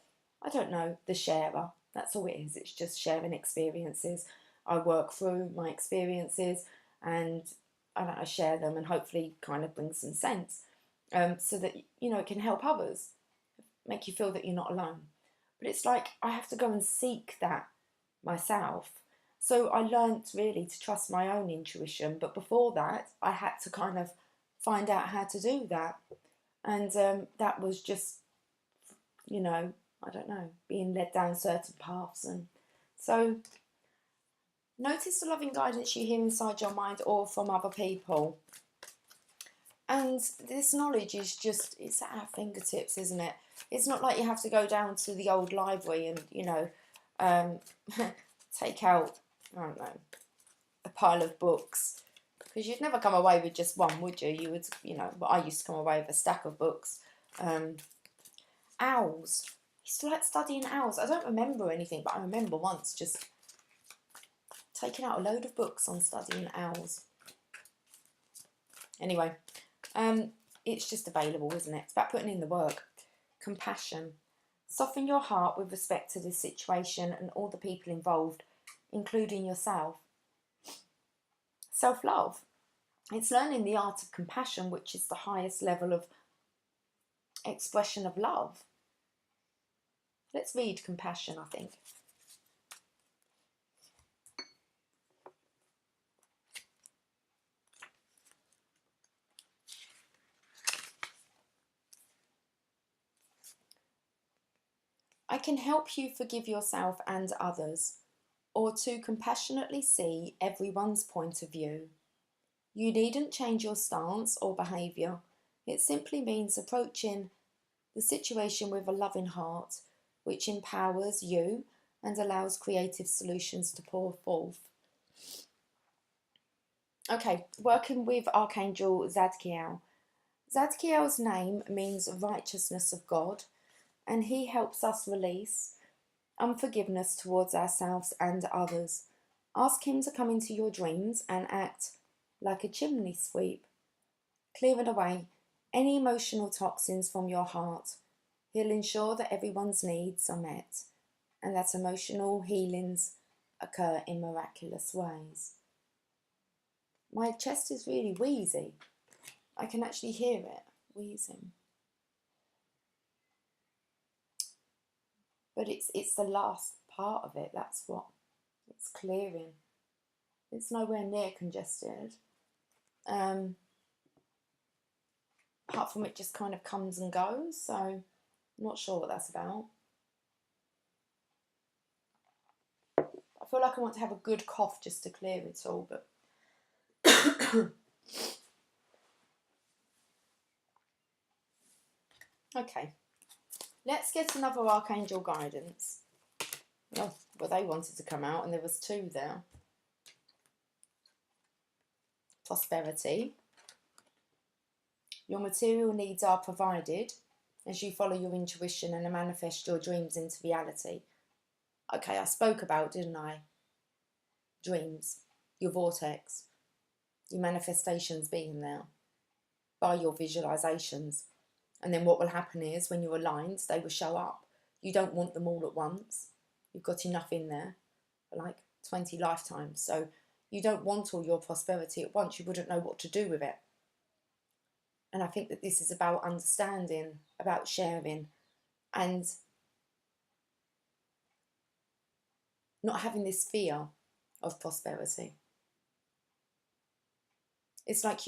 sharer, that's all it is. It's just sharing experiences. I work through my experiences and I share them and hopefully kind of bring some sense so that, it can help others, make you feel that you're not alone. But it's like I have to go and seek that myself. So I learnt really to trust my own intuition. But before that, I had to kind of find out how to do that. And that was just, I don't know, being led down certain paths. And so Notice the loving guidance you hear inside your mind or from other people. And this knowledge is just, it's at our fingertips, isn't it? It's not like you have to go down to the old library and, you know, take out, I don't know, a pile of books. Because you'd never come away with just one, would you? You would, you know, but I used to come away with a stack of books. Owls. I used to like studying owls. I don't remember anything, but I remember once just taking out a load of books on studying owls. Anyway, it's just available, isn't it? It's about putting in the work. Compassion. Soften your heart with respect to this situation and all the people involved, including yourself. Self-love. It's learning the art of compassion, which is the highest level of expression of love. Let's read compassion, I think. I can help you forgive yourself and others, or to compassionately see everyone's point of view. You needn't change your stance or behaviour. It simply means approaching the situation with a loving heart, which empowers you and allows creative solutions to pour forth. Okay, working with Archangel Zadkiel. Zadkiel's name means righteousness of God, and he helps us release unforgiveness towards ourselves and others. Ask him to come into your dreams and act like a chimney sweep, clearing away any emotional toxins from your heart. He'll ensure that everyone's needs are met and that emotional healings occur in miraculous ways. My chest is really wheezy. I can actually hear it wheezing. But it's the last part of it, that's what it's clearing. It's nowhere near congested. Apart from it just kind of comes and goes, so I'm not sure what that's about. I feel like I want to have a good cough just to clear it all, but okay. Let's get another Archangel guidance. Oh, well, they wanted to come out and there was two there. Prosperity. Your material needs are provided as you follow your intuition and manifest your dreams into reality. Okay, I spoke about, didn't I? Dreams, your vortex, your manifestations being there by your visualizations. And then what will happen is when you're aligned, they will show up. You don't want them all at once. You've got enough in there for like 20 lifetimes. So you don't want all your prosperity at once. You wouldn't know what to do with it. And I think that this is about understanding, about sharing, and not having this fear of prosperity. It's like,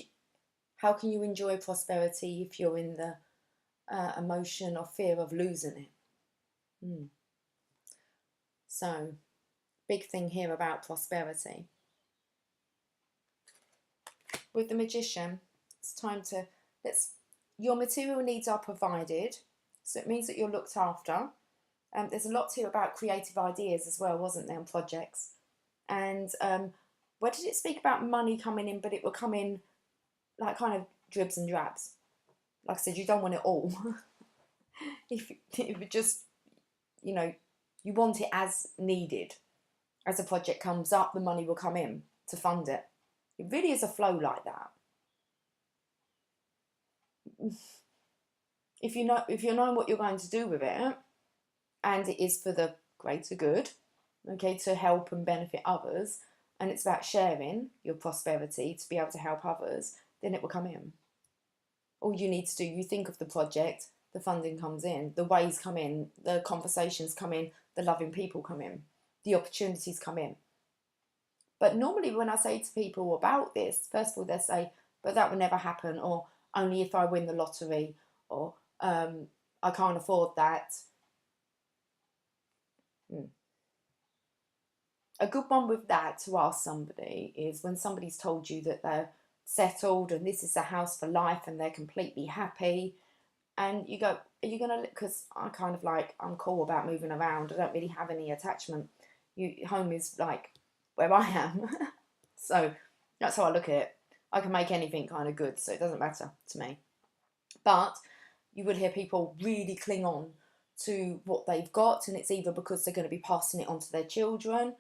how can you enjoy prosperity if you're in the emotion or fear of losing it? So, big thing here about prosperity. With the Magician, it's time to, your material needs are provided, so it means that you're looked after. There's a lot here about creative ideas as well, wasn't there, on projects. And where did it speak about money coming in, but it will come in like kind of dribs and drabs. Like I said, you don't want it all. if it just, you know, you want it as needed. As a project comes up, the money will come in to fund it. It really is a flow like that. If you're knowing what you're going to do with it, and it is for the greater good, okay, to help and benefit others, and it's about sharing your prosperity to be able to help others, then it will come in. All you need to do, you think of the project, the funding comes in, the ways come in, the conversations come in, the loving people come in, the opportunities come in. But normally when I say to people about this, first of all, they say, but that will never happen, or only if I win the lottery, or I can't afford that. A good one with that to ask somebody is when somebody's told you that they're settled and this is a house for life and they're completely happy, and you go, are you gonna, because I kind of like, I'm cool about moving around, I don't really have any attachment, home is like where I am. So that's how I look at it. I can make anything kind of good, so it doesn't matter to me. But you will hear people really cling on to what they've got, and it's either because they're going to be passing it on to their children,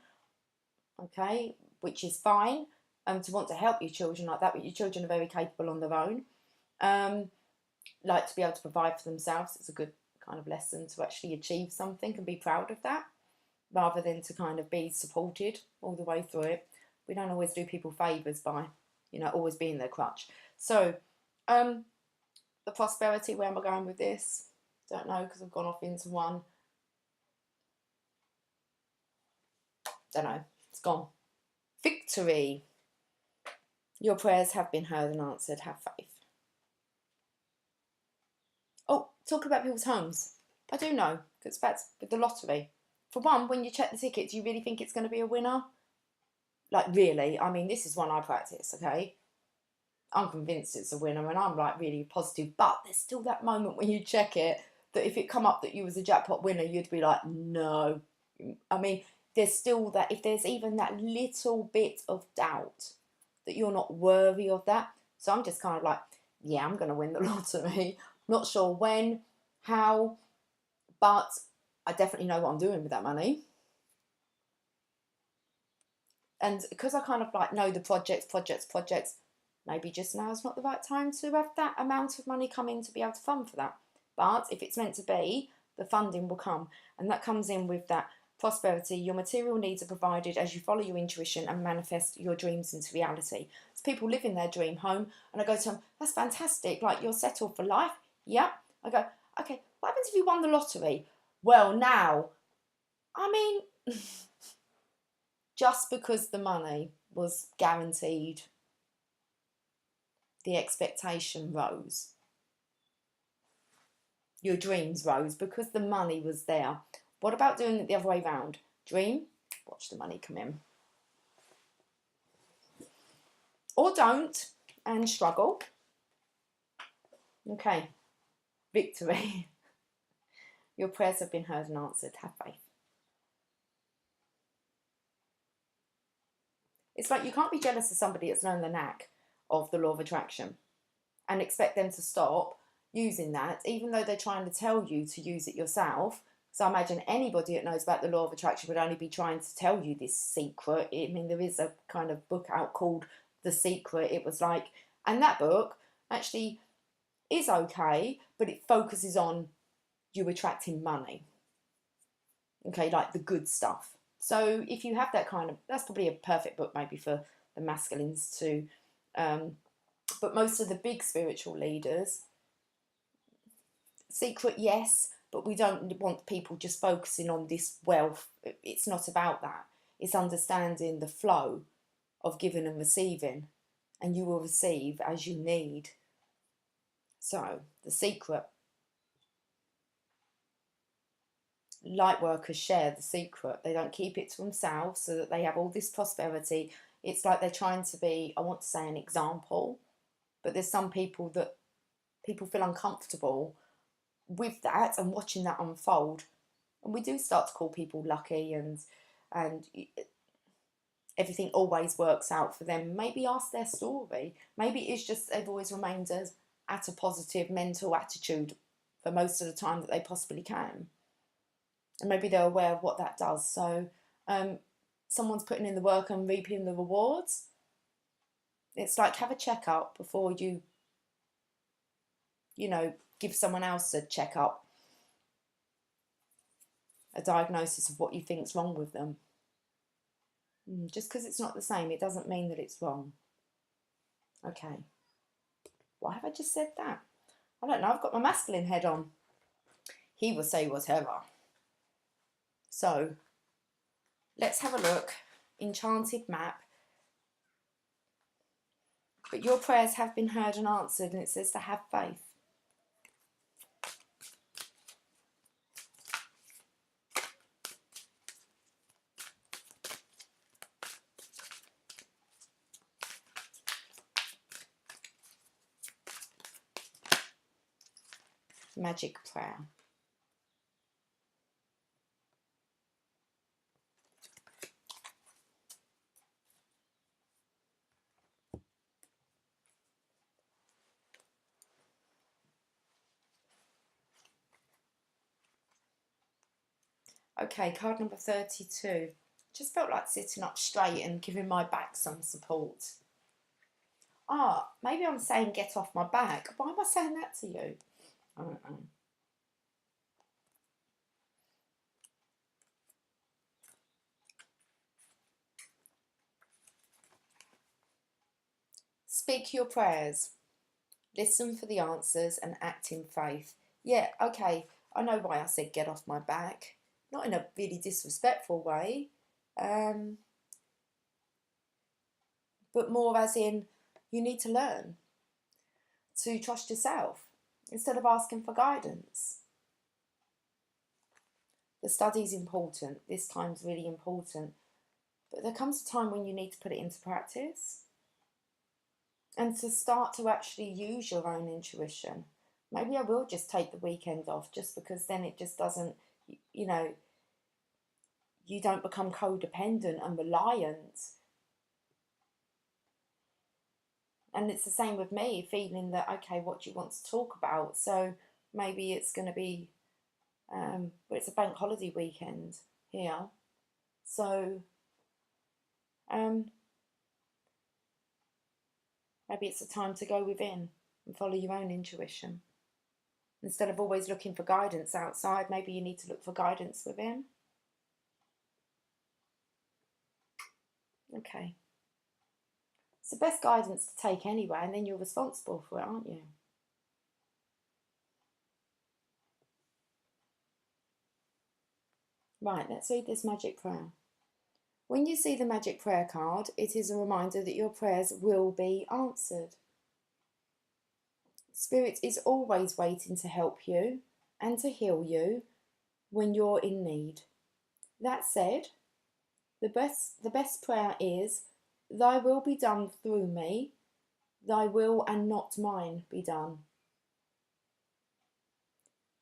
okay, which is fine, to want to help your children like that, but your children are very capable on their own. Like to be able to provide for themselves. It's a good kind of lesson to actually achieve something and be proud of that, rather than to kind of be supported all the way through it. We don't always do people favours by, you know, always being their crutch. So, the prosperity, where am I going with this? Don't know, because I've gone off into one. Don't know, it's gone. Victory. Your prayers have been heard and answered. Have faith. Oh, talk about people's homes. I do know, because that's with the lottery. For one, when you check the ticket, do you really think it's going to be a winner? Like, really? I mean, this is one I practice, okay? I'm convinced it's a winner and I'm like really positive, but there's still that moment when you check it that if it come up that you was a jackpot winner, you'd be like, no. I mean, there's still that, if there's even that little bit of doubt that you're not worthy of that. So I'm just kind of like, yeah, I'm going to win the lottery. Not sure when, how, but I definitely know what I'm doing with that money. And because I kind of like know the projects, maybe just now is not the right time to have that amount of money come in to be able to fund for that. But if it's meant to be, the funding will come. And that comes in with that prosperity. Your material needs are provided as you follow your intuition and manifest your dreams into reality. So people live in their dream home and I go to them, that's fantastic, like you're settled for life. Yep. I go, okay, what happens if you won the lottery? Well, now, I mean, just because the money was guaranteed, the expectation rose. Your dreams rose because the money was there. What about doing it the other way round? Dream, watch the money come in. Or don't, and struggle. Okay, victory. Your prayers have been heard and answered. Have faith. It's like you can't be jealous of somebody that's known the knack of the law of attraction and expect them to stop using that, even though they're trying to tell you to use it yourself. So I imagine anybody that knows about the law of attraction would only be trying to tell you this secret. I mean, there is a kind of book out called The Secret. It was like, and that book actually is okay, but it focuses on you attracting money. Okay, like the good stuff. So if you have that kind of, that's probably a perfect book maybe for the masculines too. But most of the big spiritual leaders, secret, yes, but we don't want people just focusing on this wealth. It's not about that. It's understanding the flow of giving and receiving, and you will receive as you need. So the secret. Light workers share the secret. They don't keep it to themselves so that they have all this prosperity. It's like they're trying to be, I want to say, an example, but there's some people that people feel uncomfortable with that and watching that unfold. And we do start to call people lucky and everything always works out for them. Maybe ask their story. Maybe it's just they've always remained at a positive mental attitude for most of the time that they possibly can. And maybe they're aware of what that does. So someone's putting in the work and reaping the rewards. It's like have a checkup before you give someone else a checkup, a diagnosis of what you think's wrong with them. Just because it's not the same, it doesn't mean that it's wrong. Okay. Why have I just said that? I don't know, I've got my masculine head on. He will say whatever. So, let's have a look. Enchanted map. But your prayers have been heard and answered, and it says to have faith. magic prayer. Okay, card number 32. Just felt like sitting up straight and giving my back some support. Maybe I'm saying get off my back. Why am I saying that to you? I don't know. Speak your prayers. Listen for the answers and act in faith. Yeah, okay, I know why I said get off my back. Not in a really disrespectful way, but more as in you need to learn to trust yourself instead of asking for guidance. The study's important. This time's really important. But there comes a time when you need to put it into practice and to start to actually use your own intuition. Maybe I will just take the weekend off, just because then it just doesn't, you know, you don't become codependent and reliant. And it's the same with me, feeling that, okay, what do you want to talk about? So maybe it's going to be, well, it's a bank holiday weekend here. So maybe it's a time to go within and follow your own intuition. Instead of always looking for guidance outside, maybe you need to look for guidance within. Okay. It's the best guidance to take anyway, and then you're responsible for it, aren't you? Right, let's read this magic prayer. When you see the magic prayer card, it is a reminder that your prayers will be answered. Spirit is always waiting to help you and to heal you when you're in need. That said, the best prayer is, Thy will be done through me, Thy will and not mine be done.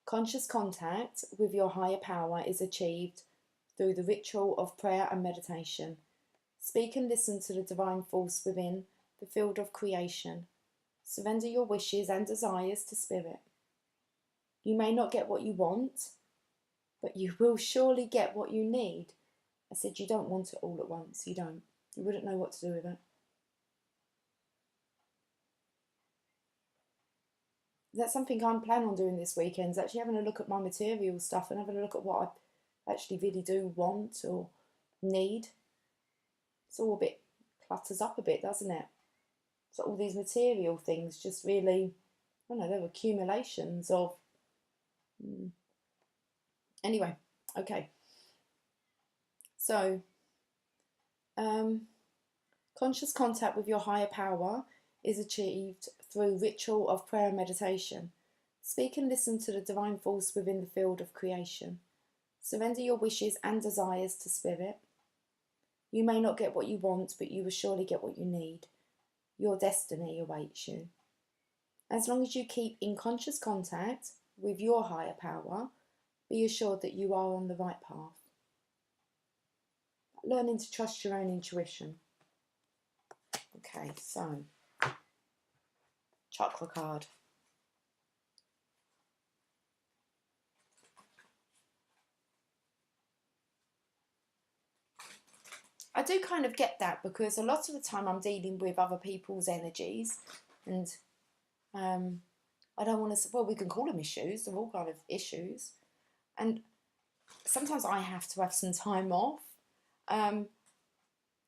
Conscious contact with your higher power is achieved through the ritual of prayer and meditation. Speak and listen to the divine force within the field of creation. Surrender your wishes and desires to Spirit. You may not get what you want, but you will surely get what you need. I said you don't want it all at once. You don't. You wouldn't know what to do with it. That's something I'm planning on doing this weekend, is actually having a look at my material stuff and having a look at what I actually really do want or need. It's all a bit, clutters up a bit, doesn't it? So all these material things just really, I don't know, they're accumulations of... Anyway, okay. So, conscious contact with your higher power is achieved through ritual of prayer and meditation. Speak and listen to the divine force within the field of creation. Surrender your wishes and desires to Spirit. You may not get what you want, but you will surely get what you need. Your destiny awaits you. As long as you keep in conscious contact with your higher power, be assured that you are on the right path. Learning to trust your own intuition. Okay, so, chakra card. I do kind of get that, because a lot of the time I'm dealing with other people's energies, and I don't want to, well, we can call them issues, they're all kind of issues, and sometimes I have to have some time off, and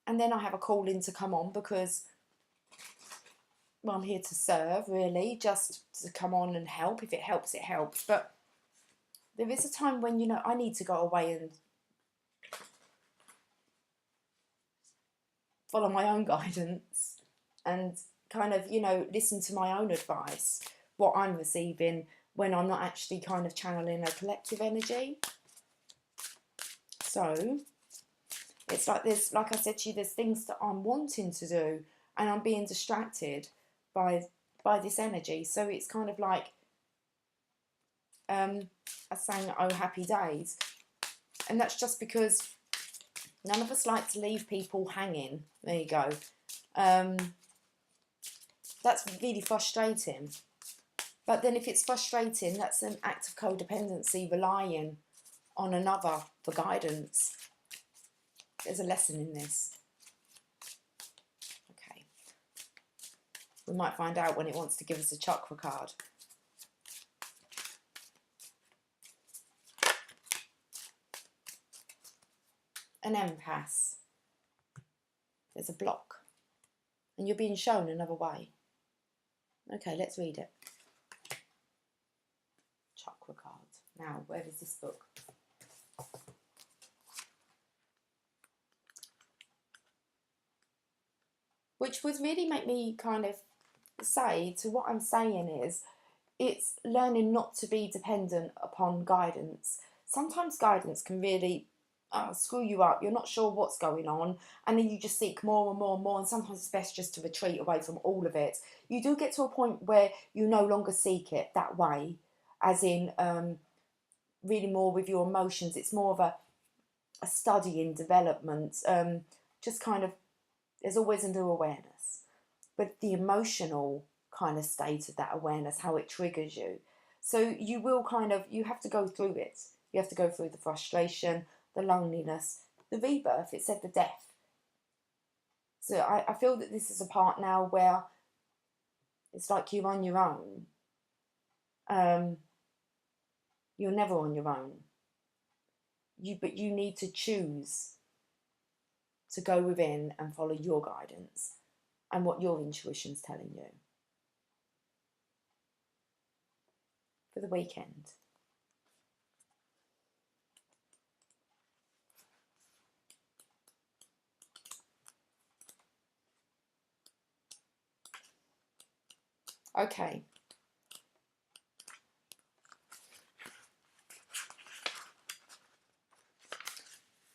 then I have a call in to come on because, well, I'm here to serve, really, just to come on and help. If it helps, it helps, but there is a time when, you know, I need to go away and follow my own guidance and kind of, you know, listen to my own advice, what I'm receiving, when I'm not actually kind of channeling a collective energy. So it's like there's, like I said to you, there's things that I'm wanting to do and I'm being distracted by this energy. So it's kind of like I sang "Oh Happy Days," and that's just because none of us like to leave people hanging. There you go. That's really frustrating. But then if it's frustrating, that's an act of codependency, relying on another for guidance. There's a lesson in this. Okay. We might find out when it wants to give us a chakra card. An empath. There's a block. And you're being shown another way. Okay, let's read it. Chakra card. Now, where is this book? Which would really make me kind of say to what I'm saying is, it's learning not to be dependent upon guidance. Sometimes guidance can really screw you up. You're not sure what's going on, and then you just seek more and more and more, and sometimes it's best just to retreat away from all of it. You do get to a point where you no longer seek it that way, as in really more with your emotions. It's more of a study in development, just kind of, there's always a new awareness, but the emotional kind of state of that awareness, how it triggers you. So you will kind of, you have to go through it. You have to go through the frustration, the loneliness, the rebirth. It said the death. So I feel that this is a part now where it's like you're on your own. You're never on your own. But you need to choose to go within and follow your guidance and what your intuition's telling you for the weekend. Okay.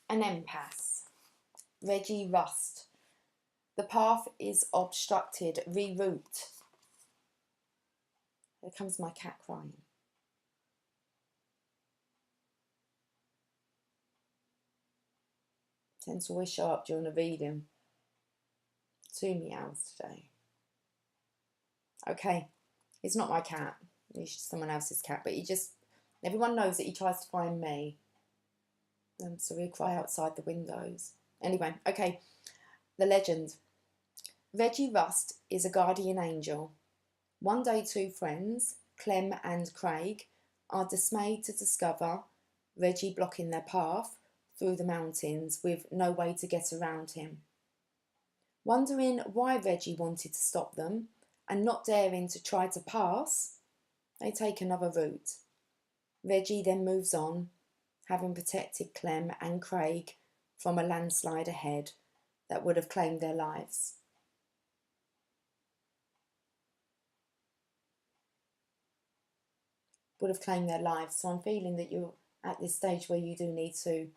An empath. Reggie Rust. The path is obstructed. Reroute. Here comes my cat crying. Tends to always show up during the reading. 2 meows today. Okay. It's not my cat. It's just someone else's cat. But everyone knows that he tries to find me. So we cry outside the windows. Anyway, okay. The legend. Reggie Rust is a guardian angel. One day 2 friends, Clem and Craig, are dismayed to discover Reggie blocking their path through the mountains with no way to get around him. Wondering why Reggie wanted to stop them and not daring to try to pass, they take another route. Reggie then moves on, having protected Clem and Craig from a landslide ahead that would have claimed their lives. So I'm feeling that you're at this stage where you do need to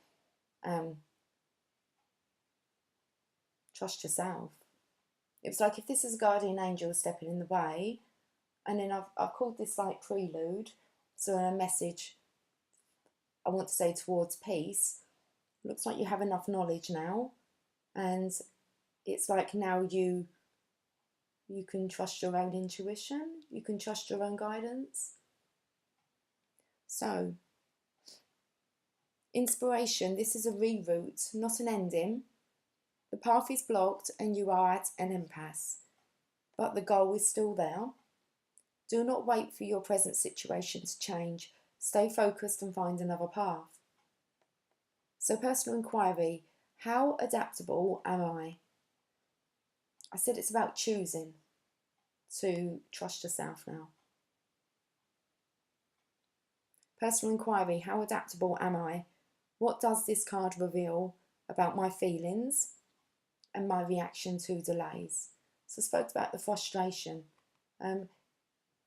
trust yourself. It's like if this is a guardian angel stepping in the way, and then I've called this like prelude, so a message I want to say towards peace. Looks like you have enough knowledge now, and it's like now you can trust your own intuition, you can trust your own guidance. So, inspiration, this is a reroute, not an ending. The path is blocked and you are at an impasse, but the goal is still there. Do not wait for your present situation to change. Stay focused and find another path. So, personal inquiry, how adaptable am I? I said it's about choosing to trust yourself now. Personal inquiry, how adaptable am I? What does this card reveal about my feelings and my reaction to delays? So I spoke about the frustration. Do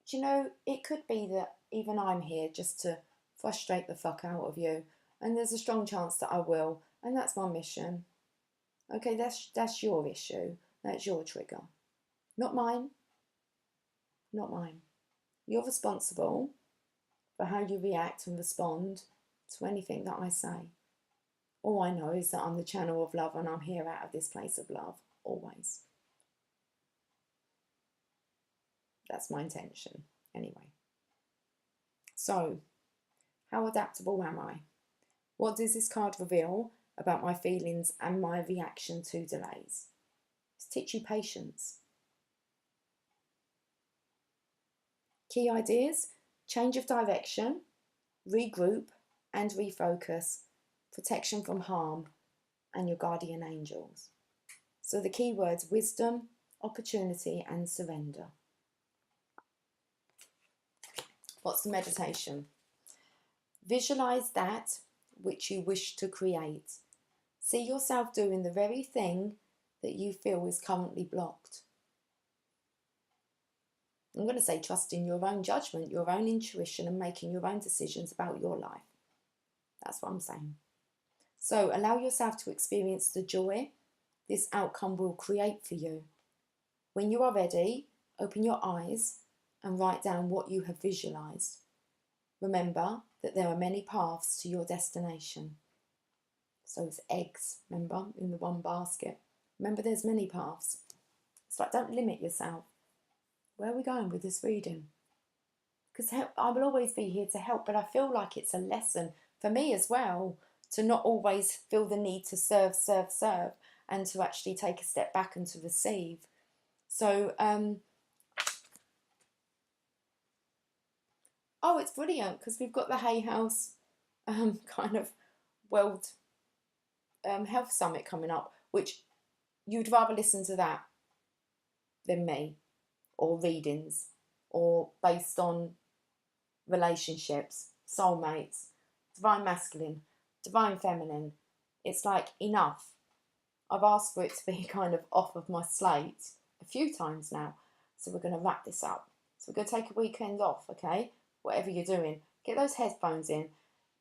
you know, it could be that even I'm here just to frustrate the fuck out of you. And there's a strong chance that I will. And that's my mission. Okay, that's your issue. That's your trigger. Not mine. Not mine. You're responsible for how you react and respond to anything that I say. All I know is that I'm the channel of love and I'm here out of this place of love, always. That's my intention, anyway. So, how adaptable am I? What does this card reveal about my feelings and my reaction to delays? It's teach you patience. Key ideas: change of direction, regroup and refocus, protection from harm, and your guardian angels. So the key words: wisdom, opportunity, and surrender. What's the meditation? Visualize that which you wish to create. See yourself doing the very thing that you feel is currently blocked. I'm going to say trust in your own judgment, your own intuition, and making your own decisions about your life. That's what I'm saying. So allow yourself to experience the joy this outcome will create for you. When you are ready, open your eyes and write down what you have visualized. Remember that there are many paths to your destination. So it's eggs, remember, in the one basket. Remember, there's many paths. It's like, don't limit yourself. Where are we going with this reading? Because I will always be here to help, but I feel like it's a lesson for me as well, to not always feel the need to serve, and to actually take a step back and to receive. So, oh, it's brilliant because we've got the Hay House kind of World Health Summit coming up, which you'd rather listen to that than me, or readings, or based on relationships, soulmates, divine masculine, divine feminine. It's like, enough. I've asked for it to be kind of off of my slate a few times now. So we're going to wrap this up. So we're going to take a weekend off, okay? Whatever you're doing, get those headphones in.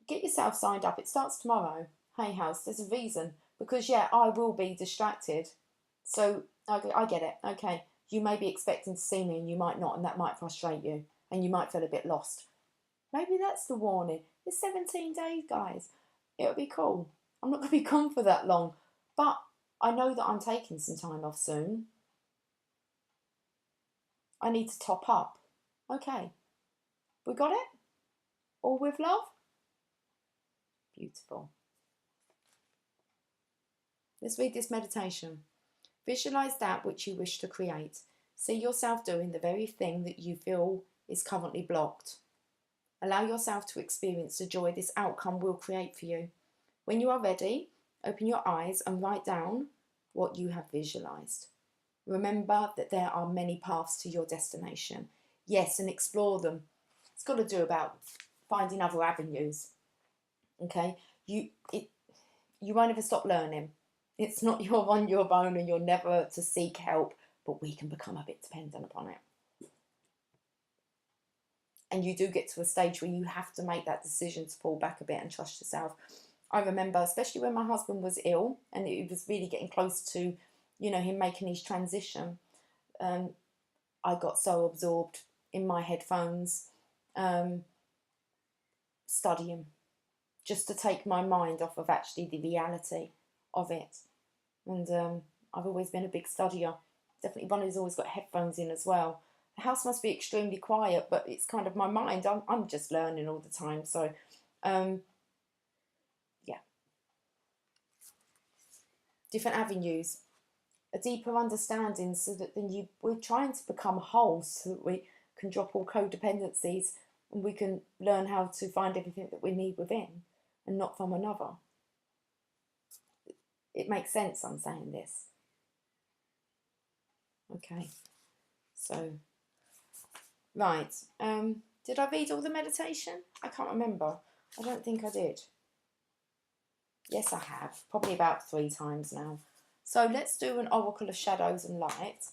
Get yourself signed up. It starts tomorrow. Hay House, there's a reason. Because, yeah, I will be distracted. So, I get it. Okay, you may be expecting to see me and you might not, and that might frustrate you. And you might feel a bit lost. Maybe that's the warning. It's 17 days, guys. It'll be cool. I'm not going to be gone for that long. But I know that I'm taking some time off soon. I need to top up. Okay. We got it? All with love? Beautiful. Let's read this meditation. Visualize that which you wish to create. See yourself doing the very thing that you feel is currently blocked. Allow yourself to experience the joy this outcome will create for you. When you are ready, open your eyes and write down what you have visualized. Remember that there are many paths to your destination. Yes, and explore them. It's got to do about finding other avenues. Okay? You won't ever stop learning. It's not you're on your own and you're never to seek help, but we can become a bit dependent upon it. And you do get to a stage where you have to make that decision to pull back a bit and trust yourself. I remember, especially when my husband was ill and it was really getting close to, him making his transition, I got so absorbed in my headphones, studying, just to take my mind off of actually the reality of it. And I've always been a big studier. Definitely one who's always got headphones in as well. The house must be extremely quiet, but it's kind of my mind. I'm just learning all the time. So, yeah. Different avenues. A deeper understanding so that then we're trying to become whole so that we can drop all codependencies and we can learn how to find everything that we need within and not from another. It makes sense I'm saying this. Okay. So, right. Did I read all the meditation? I can't remember. I don't think I did. Yes, I have. Probably about 3 times now. So let's do an Oracle of Shadows and Light.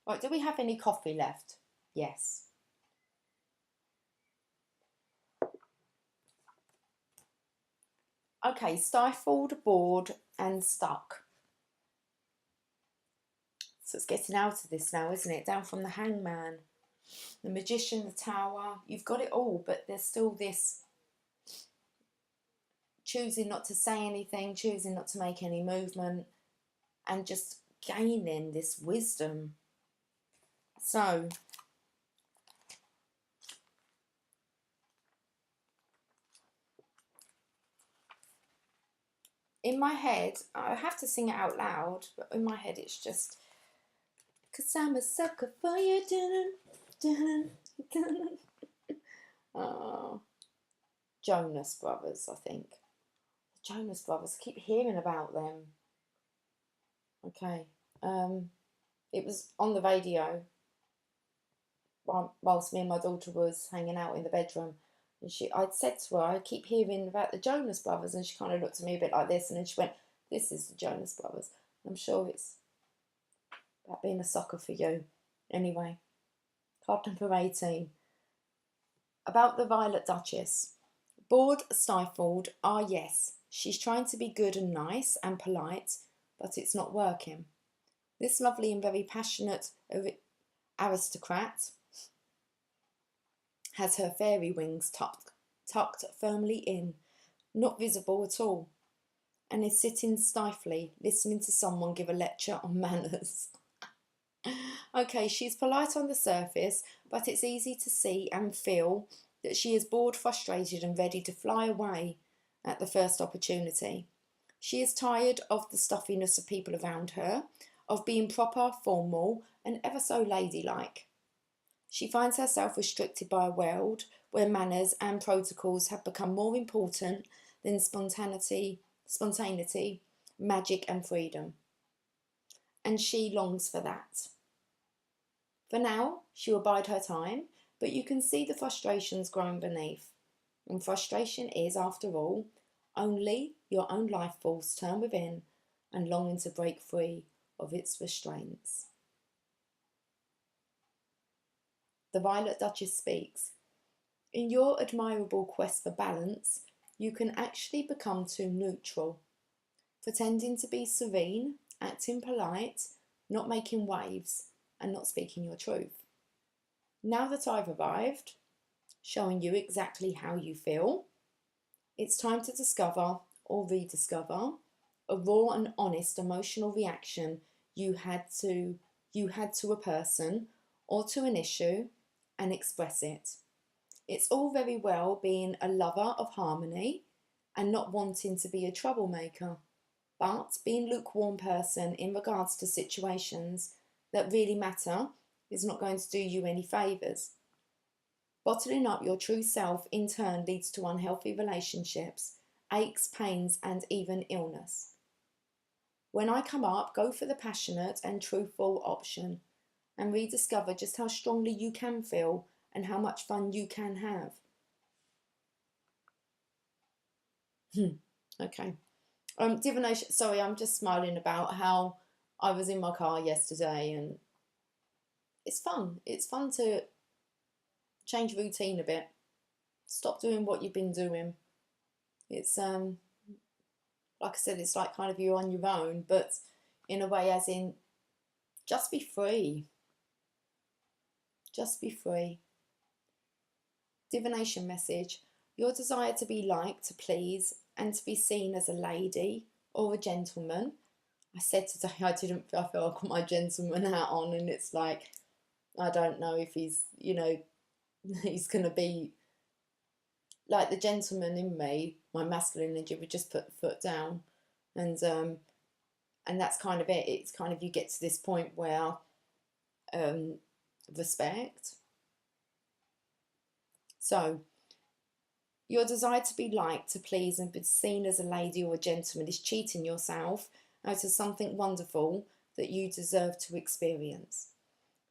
Right, do we have any coffee left? Yes. Okay, stifled, bored, and stuck. So it's getting out of this now, isn't it? Down from the hangman, the magician, the tower. You've got it all, but there's still this choosing not to say anything, choosing not to make any movement, and just gaining this wisdom. So, in my head, I have to sing it out loud, but in my head it's just, 'cause I'm a sucker for you. Dun, dun, dun. Oh, Jonas Brothers, I think. The Jonas Brothers, I keep hearing about them. Okay. It was on the radio whilst me and my daughter was hanging out in the bedroom. And I'd said to her, I keep hearing about the Jonas Brothers, and she kind of looked at me a bit like this, and then she went, "This is the Jonas Brothers." I'm sure it's about being a sucker for you. Anyway, card number 18. About the Violet Duchess. Bored, stifled, yes. She's trying to be good and nice and polite, but it's not working. This lovely and very passionate aristocrat has her fairy wings tucked firmly in, not visible at all, and is sitting stifly, listening to someone give a lecture on manners. Okay, she's polite on the surface, but it's easy to see and feel that she is bored, frustrated, and ready to fly away at the first opportunity. She is tired of the stuffiness of people around her, of being proper, formal, and ever so ladylike. She finds herself restricted by a world where manners and protocols have become more important than spontaneity, magic, and freedom. And she longs for that. For now, she will bide her time, but you can see the frustrations growing beneath. And frustration is, after all, only your own life force turned within and longing to break free of its restraints. The Violet Duchess speaks. In your admirable quest for balance, you can actually become too neutral, pretending to be serene, acting polite, not making waves, and not speaking your truth. Now that I've arrived, showing you exactly how you feel, it's time to discover or rediscover a raw and honest emotional reaction you had to a person or to an issue and express it. It's all very well being a lover of harmony and not wanting to be a troublemaker, but being a lukewarm person in regards to situations that really matter is not going to do you any favours. Bottling up your true self in turn leads to unhealthy relationships, aches, pains, and even illness. When I come up, go for the passionate and truthful option and rediscover just how strongly you can feel and how much fun you can have. Okay. Divination. Sorry, I'm just smiling about how I was in my car yesterday, and it's fun. It's fun to change routine a bit. Stop doing what you've been doing. It's like I said, it's like kind of you're on your own, but in a way, as in, just be free. Just be free. Divination message. Your desire to be liked, to please, and to be seen as a lady or a gentleman. I said today I feel like I got my gentleman hat on, and it's like, I don't know if he's, he's going to be like the gentleman in me. My masculine energy would just put the foot down, and that's kind of it. It's kind of, you get to this point where respect. So your desire to be liked, to please, and be seen as a lady or a gentleman is cheating yourself out of something wonderful that you deserve to experience.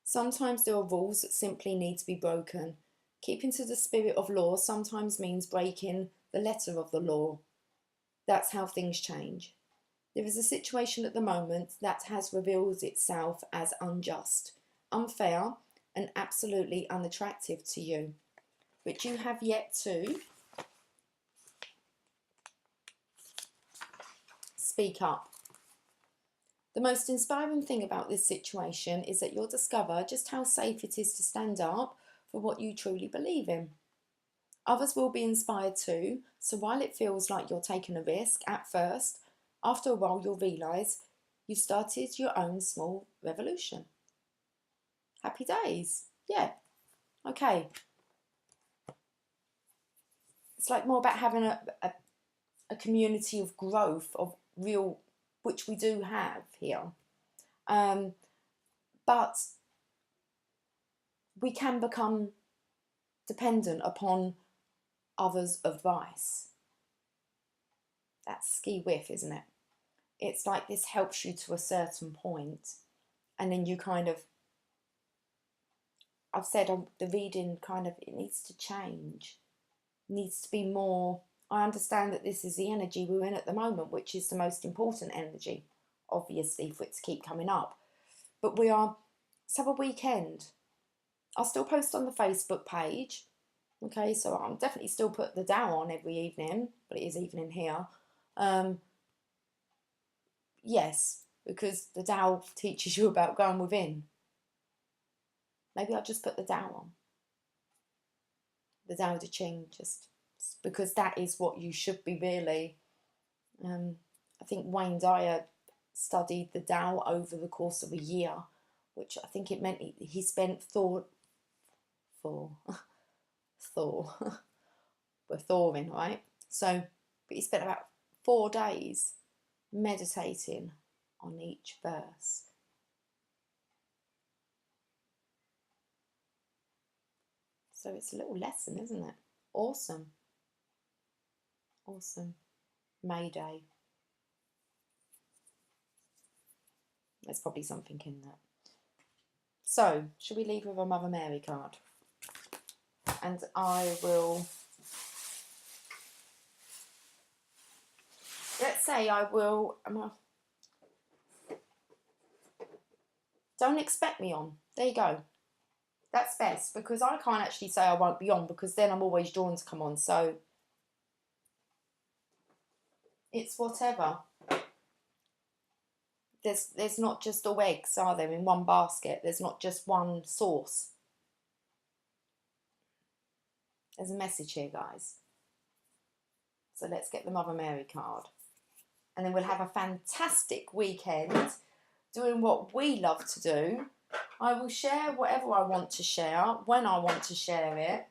Sometimes there are rules that simply need to be broken. Keeping to the spirit of law sometimes means breaking the letter of the law. That's how things change. There is a situation at the moment that has revealed itself as unjust. unfair and absolutely unattractive to you, but you have yet to speak up. The most inspiring thing about this situation is that you'll discover just how safe it is to stand up for what you truly believe in. Others will be inspired too, so while it feels like you're taking a risk at first, after a while you'll realise you've started your own small revolution. Happy days. Yeah. Okay. It's like more about having a community of growth, of real, which we do have here. But we can become dependent upon others' advice. That's ski whiff, isn't it? It's like this helps you to a certain point, and then you kind of, I've said the reading kind of, it needs to change. It needs to be more, I understand that this is the energy we're in at the moment, which is the most important energy, obviously, for it to keep coming up. But let's have a weekend. I'll still post on the Facebook page. Okay, so I'll definitely still put the Tao on every evening, but it is evening here. Yes, because the Tao teaches you about going within. Maybe I'll just put the Tao on. The Tao Te Ching, just because that is what you should be really. I think Wayne Dyer studied the Tao over the course of a year, which I think it meant he spent we're thawing, right? So, but he spent about 4 days meditating on each verse. So it's a little lesson, isn't it? Awesome. Awesome. May Day. There's probably something in that. So, should we leave with a Mother Mary card? And I will, let's say I will, don't expect me on. There you go. That's best, because I can't actually say I won't be on, because then I'm always drawn to come on. So it's whatever. There's not just all eggs, are there, in one basket? There's not just one source. There's a message here, guys. So let's get the Mother Mary card. And then we'll have a fantastic weekend doing what we love to do. I will share whatever I want to share, when I want to share it,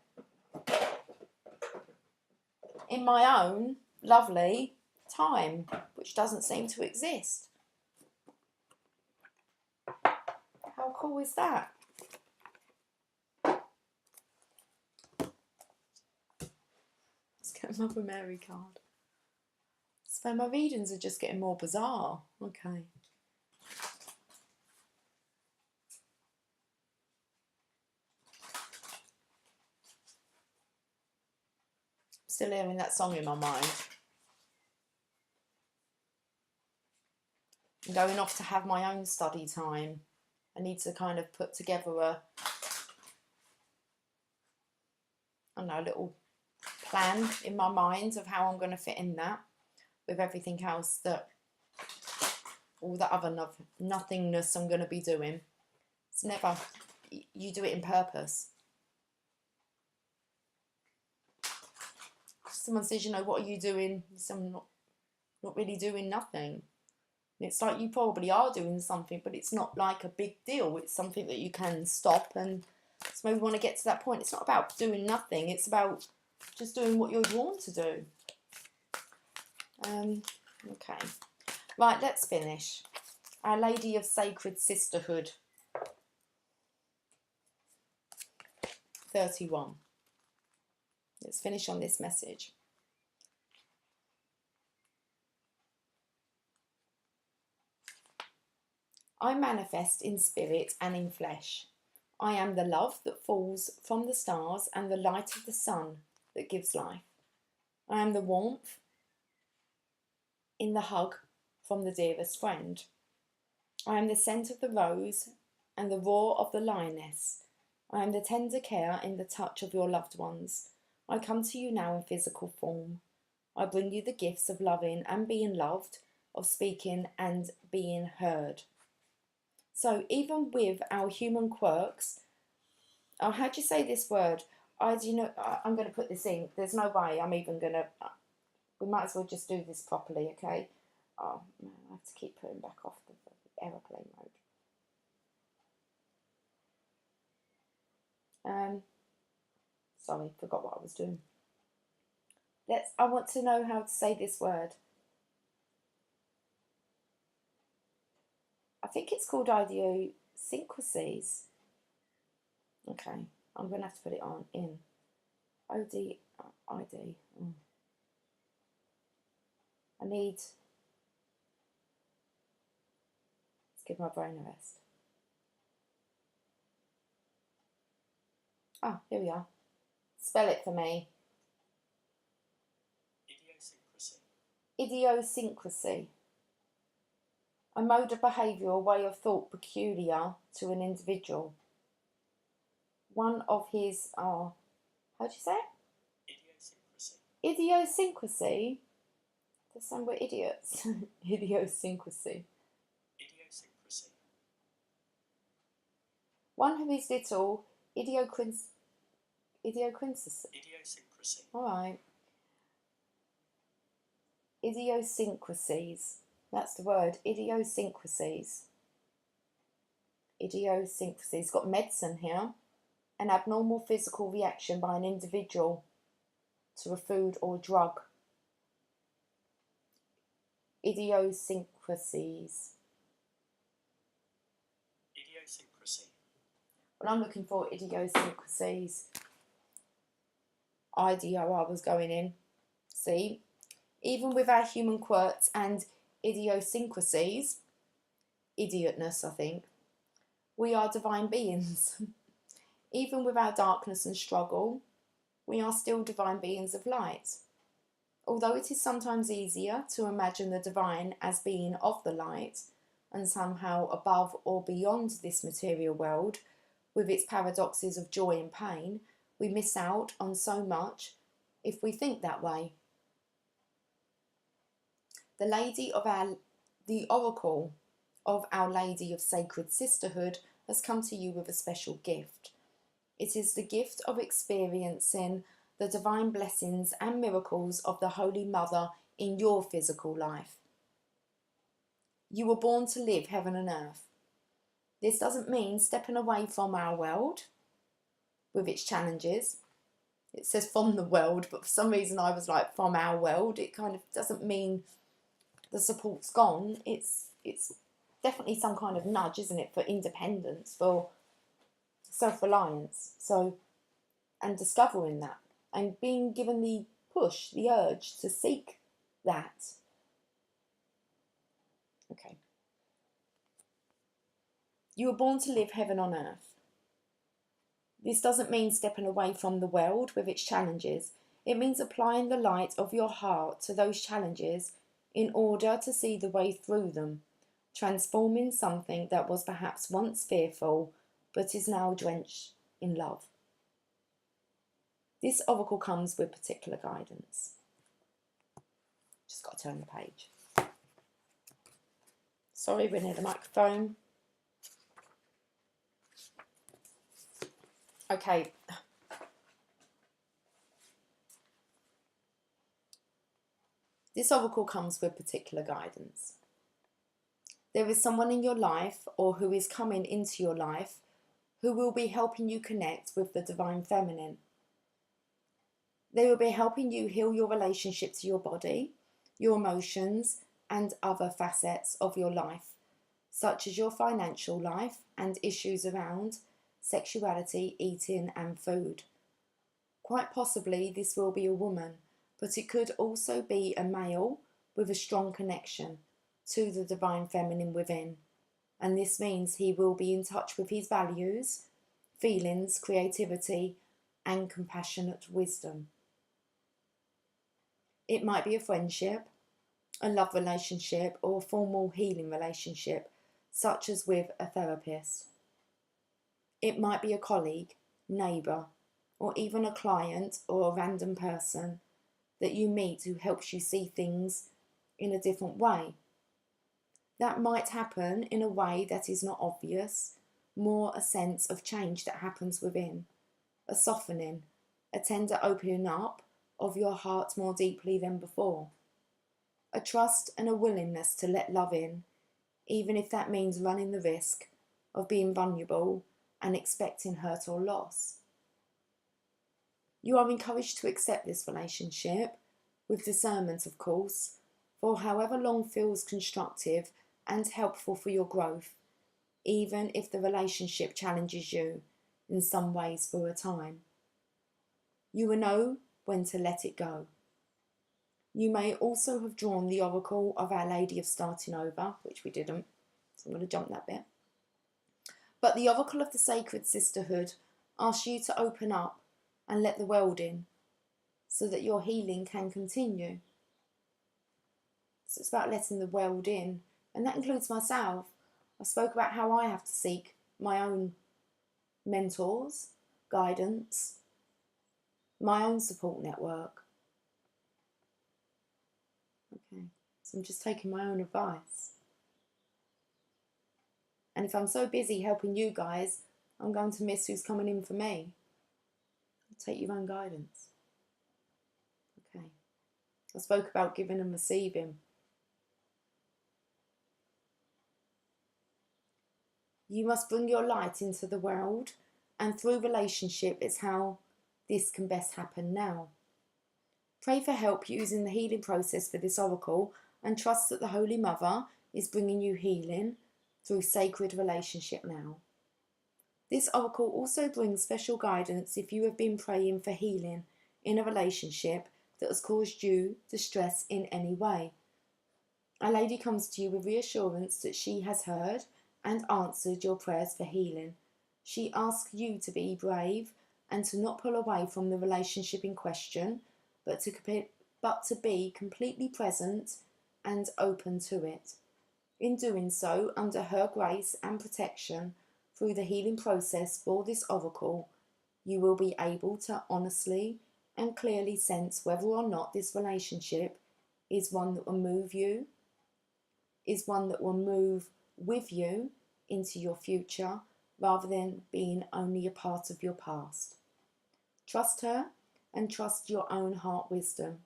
in my own lovely time, which doesn't seem to exist. How cool is that? Let's get a Mother Mary card. So my readings are just getting more bizarre. Okay. Still hearing that song in my mind. I'm going off to have my own study time. I need to kind of put together a little plan in my mind of how I'm going to fit in that with everything else, that all the other nothingness I'm going to be doing. It's never, you do it in purpose. Someone says, you know, what are you doing? So I'm not really doing nothing. And it's like you probably are doing something, but it's not like a big deal. It's something that you can stop, and so maybe we want to get to that point. It's not about doing nothing. It's about just doing what you're drawn to do. Okay. Right, let's finish. Our Lady of Sacred Sisterhood. 31. Let's finish on this message. I manifest in spirit and in flesh. I am the love that falls from the stars and the light of the sun that gives life. I am the warmth in the hug from the dearest friend. I am the scent of the rose and the roar of the lioness. I am the tender care in the touch of your loved ones. I come to you now in physical form. I bring you the gifts of loving and being loved, of speaking and being heard. So even with our human quirks, oh, how do you say this word? I'm going to put this in. There's no way I'm even going to, we might as well just do this properly, okay? Oh, man, I have to keep putting back off the aeroplane mode. Sorry, forgot what I was doing. I want to know how to say this word. I think it's called idiosyncrasies. Okay, I'm going to have to put it on in. O-D-I-D. I need... Let's give my brain a rest. Ah, here we are. Spell it for me. Idiosyncrasy. A mode of behaviour or way of thought peculiar to an individual. One of his, how do you say it? Idiosyncrasy. Does sound we're idiots. Idiosyncrasy. One who is little, idiosyncrasy. All right. Idiosyncrasies. That's the word. Idiosyncrasies. Idiosyncrasies. Got medicine here. An abnormal physical reaction by an individual to a food or drug. Idiosyncrasies. Well, I'm looking for idiosyncrasies. IDO I was going in. See? Even with our human quirks and idiosyncrasies, idiotness, I think, we are divine beings. Even with our darkness and struggle, we are still divine beings of light. Although it is sometimes easier to imagine the divine as being of the light and somehow above or beyond this material world, with its paradoxes of joy and pain, we miss out on so much if we think that way. The oracle of Our Lady of Sacred Sisterhood has come to you with a special gift. It is the gift of experiencing the divine blessings and miracles of the Holy Mother in your physical life. You were born to live heaven and earth. This doesn't mean stepping away from our world with its challenges. It says from the world, but for some reason I was like from our world. It kind of doesn't mean the support's gone. It's definitely some kind of nudge, isn't it, for independence, for self-reliance. So, and discovering that and being given the push, the urge to seek that. Okay. You were born to live heaven on earth. This doesn't mean stepping away from the world with its challenges. It means applying the light of your heart to those challenges in order to see the way through them, transforming something that was perhaps once fearful but is now drenched in love. This oracle comes with particular guidance. Just got to turn the page. Sorry, we're near the microphone. Okay. This oracle comes with particular guidance. There is someone in your life or who is coming into your life who will be helping you connect with the divine feminine. They will be helping you heal your relationship to your body, your emotions, and other facets of your life, such as your financial life and issues around sexuality, eating, and food. Quite possibly this will be a woman, but it could also be a male with a strong connection to the divine feminine within. And this means he will be in touch with his values, feelings, creativity, and compassionate wisdom. It might be a friendship, a love relationship, or a formal healing relationship, such as with a therapist. It might be a colleague, neighbour, or even a client or a random person that you meet who helps you see things in a different way. That might happen in a way that is not obvious, more a sense of change that happens within, a softening, a tender opening up of your heart more deeply than before, a trust and a willingness to let love in, even if that means running the risk of being vulnerable and expecting hurt or loss. You are encouraged to accept this relationship, with discernment of course, for however long feels constructive and helpful for your growth, even if the relationship challenges you in some ways for a time. You will know when to let it go. You may also have drawn the oracle of Our Lady of Starting Over, which we didn't, so I'm going to jump that bit. But the oracle of the Sacred Sisterhood asks you to open up and let the world in, so that your healing can continue. So it's about letting the world in, and that includes myself. I spoke about how I have to seek my own mentors, guidance, my own support network. Okay, so I'm just taking my own advice. And if I'm so busy helping you guys, I'm going to miss who's coming in for me. Take your own guidance. Okay. I spoke about giving and receiving. You must bring your light into the world, and through relationship is how this can best happen now. Pray for help using the healing process for this oracle, and trust that the Holy Mother is bringing you healing through sacred relationship now. This oracle also brings special guidance if you have been praying for healing in a relationship that has caused you distress in any way. Our Lady comes to you with reassurance that she has heard and answered your prayers for healing. She asks you to be brave and to not pull away from the relationship in question, but to be completely present and open to it. In doing so, under her grace and protection, through the healing process for this oracle, you will be able to honestly and clearly sense whether or not this relationship is one that will move you, is one that will move with you into your future, rather than being only a part of your past. Trust her and trust your own heart wisdom.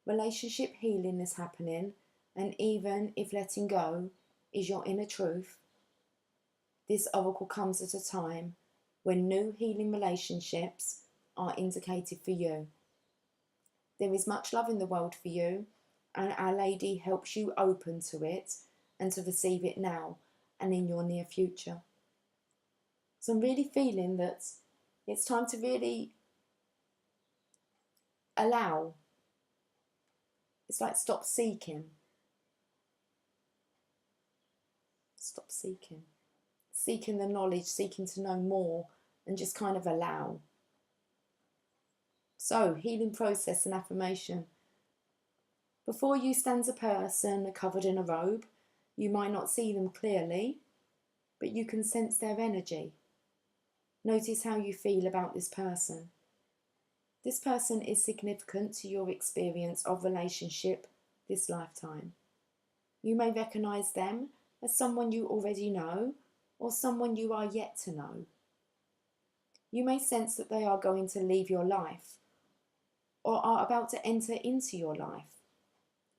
Relationship healing is happening, and even if letting go is your inner truth, this oracle comes at a time when new healing relationships are indicated for you. There is much love in the world for you, and Our Lady helps you open to it and to receive it now and in your near future. So I'm really feeling that it's time to really allow. It's like stop seeking. Stop seeking. Seeking the knowledge, seeking to know more, and just kind of allow. So, healing process and affirmation. Before you stands a person covered in a robe. You might not see them clearly, but you can sense their energy. Notice how you feel about this person. This person is significant to your experience of relationship this lifetime. You may recognise them as someone you already know, or someone you are yet to know. You may sense that they are going to leave your life, or are about to enter into your life,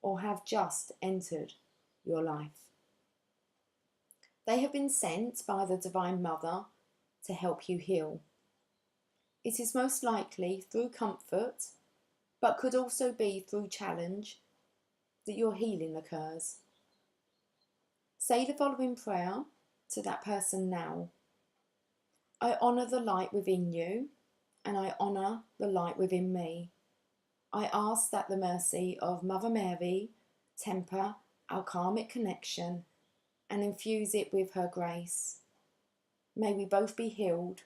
or have just entered your life. They have been sent by the Divine Mother to help you heal. It is most likely through comfort, but could also be through challenge, that your healing occurs. Say the following prayer to that person now. I honour the light within you, and I honour the light within me. I ask that the mercy of Mother Mary temper our karmic connection and infuse it with her grace. May we both be healed,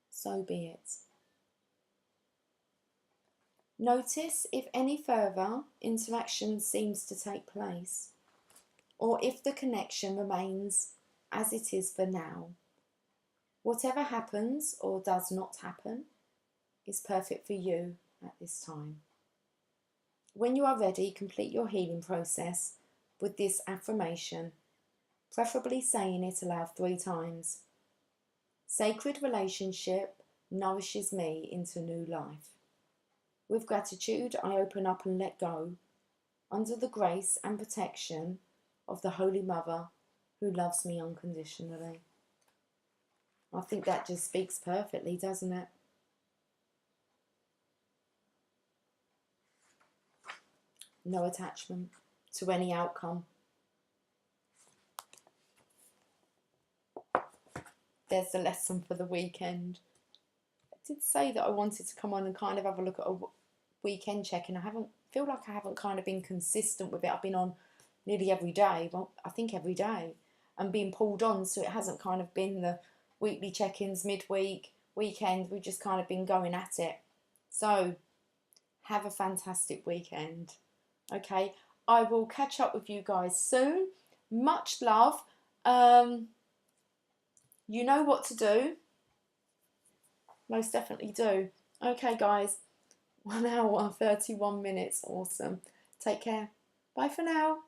so be it. Notice if any further interaction seems to take place, or if the connection remains as it is for now. Whatever happens or does not happen is perfect for you at this time. When you are ready, complete your healing process with this affirmation, preferably saying it aloud 3 times. Sacred relationship nourishes me into new life. With gratitude, I open up and let go under the grace and protection of the Holy Mother who loves me unconditionally. I think that just speaks perfectly, doesn't it? No attachment to any outcome. There's the lesson for the weekend. I did say that I wanted to come on and kind of have a look at a weekend check, and I feel like I haven't kind of been consistent with it. I've been on nearly every day, well, I think every day, and being pulled on, so it hasn't kind of been the weekly check-ins, midweek, weekend. We've just kind of been going at it. So have a fantastic weekend. Okay, I will catch up with you guys soon. Much love. You know what to do. Most definitely do. Okay, guys. 1 hour, 31 minutes. Awesome. Take care. Bye for now.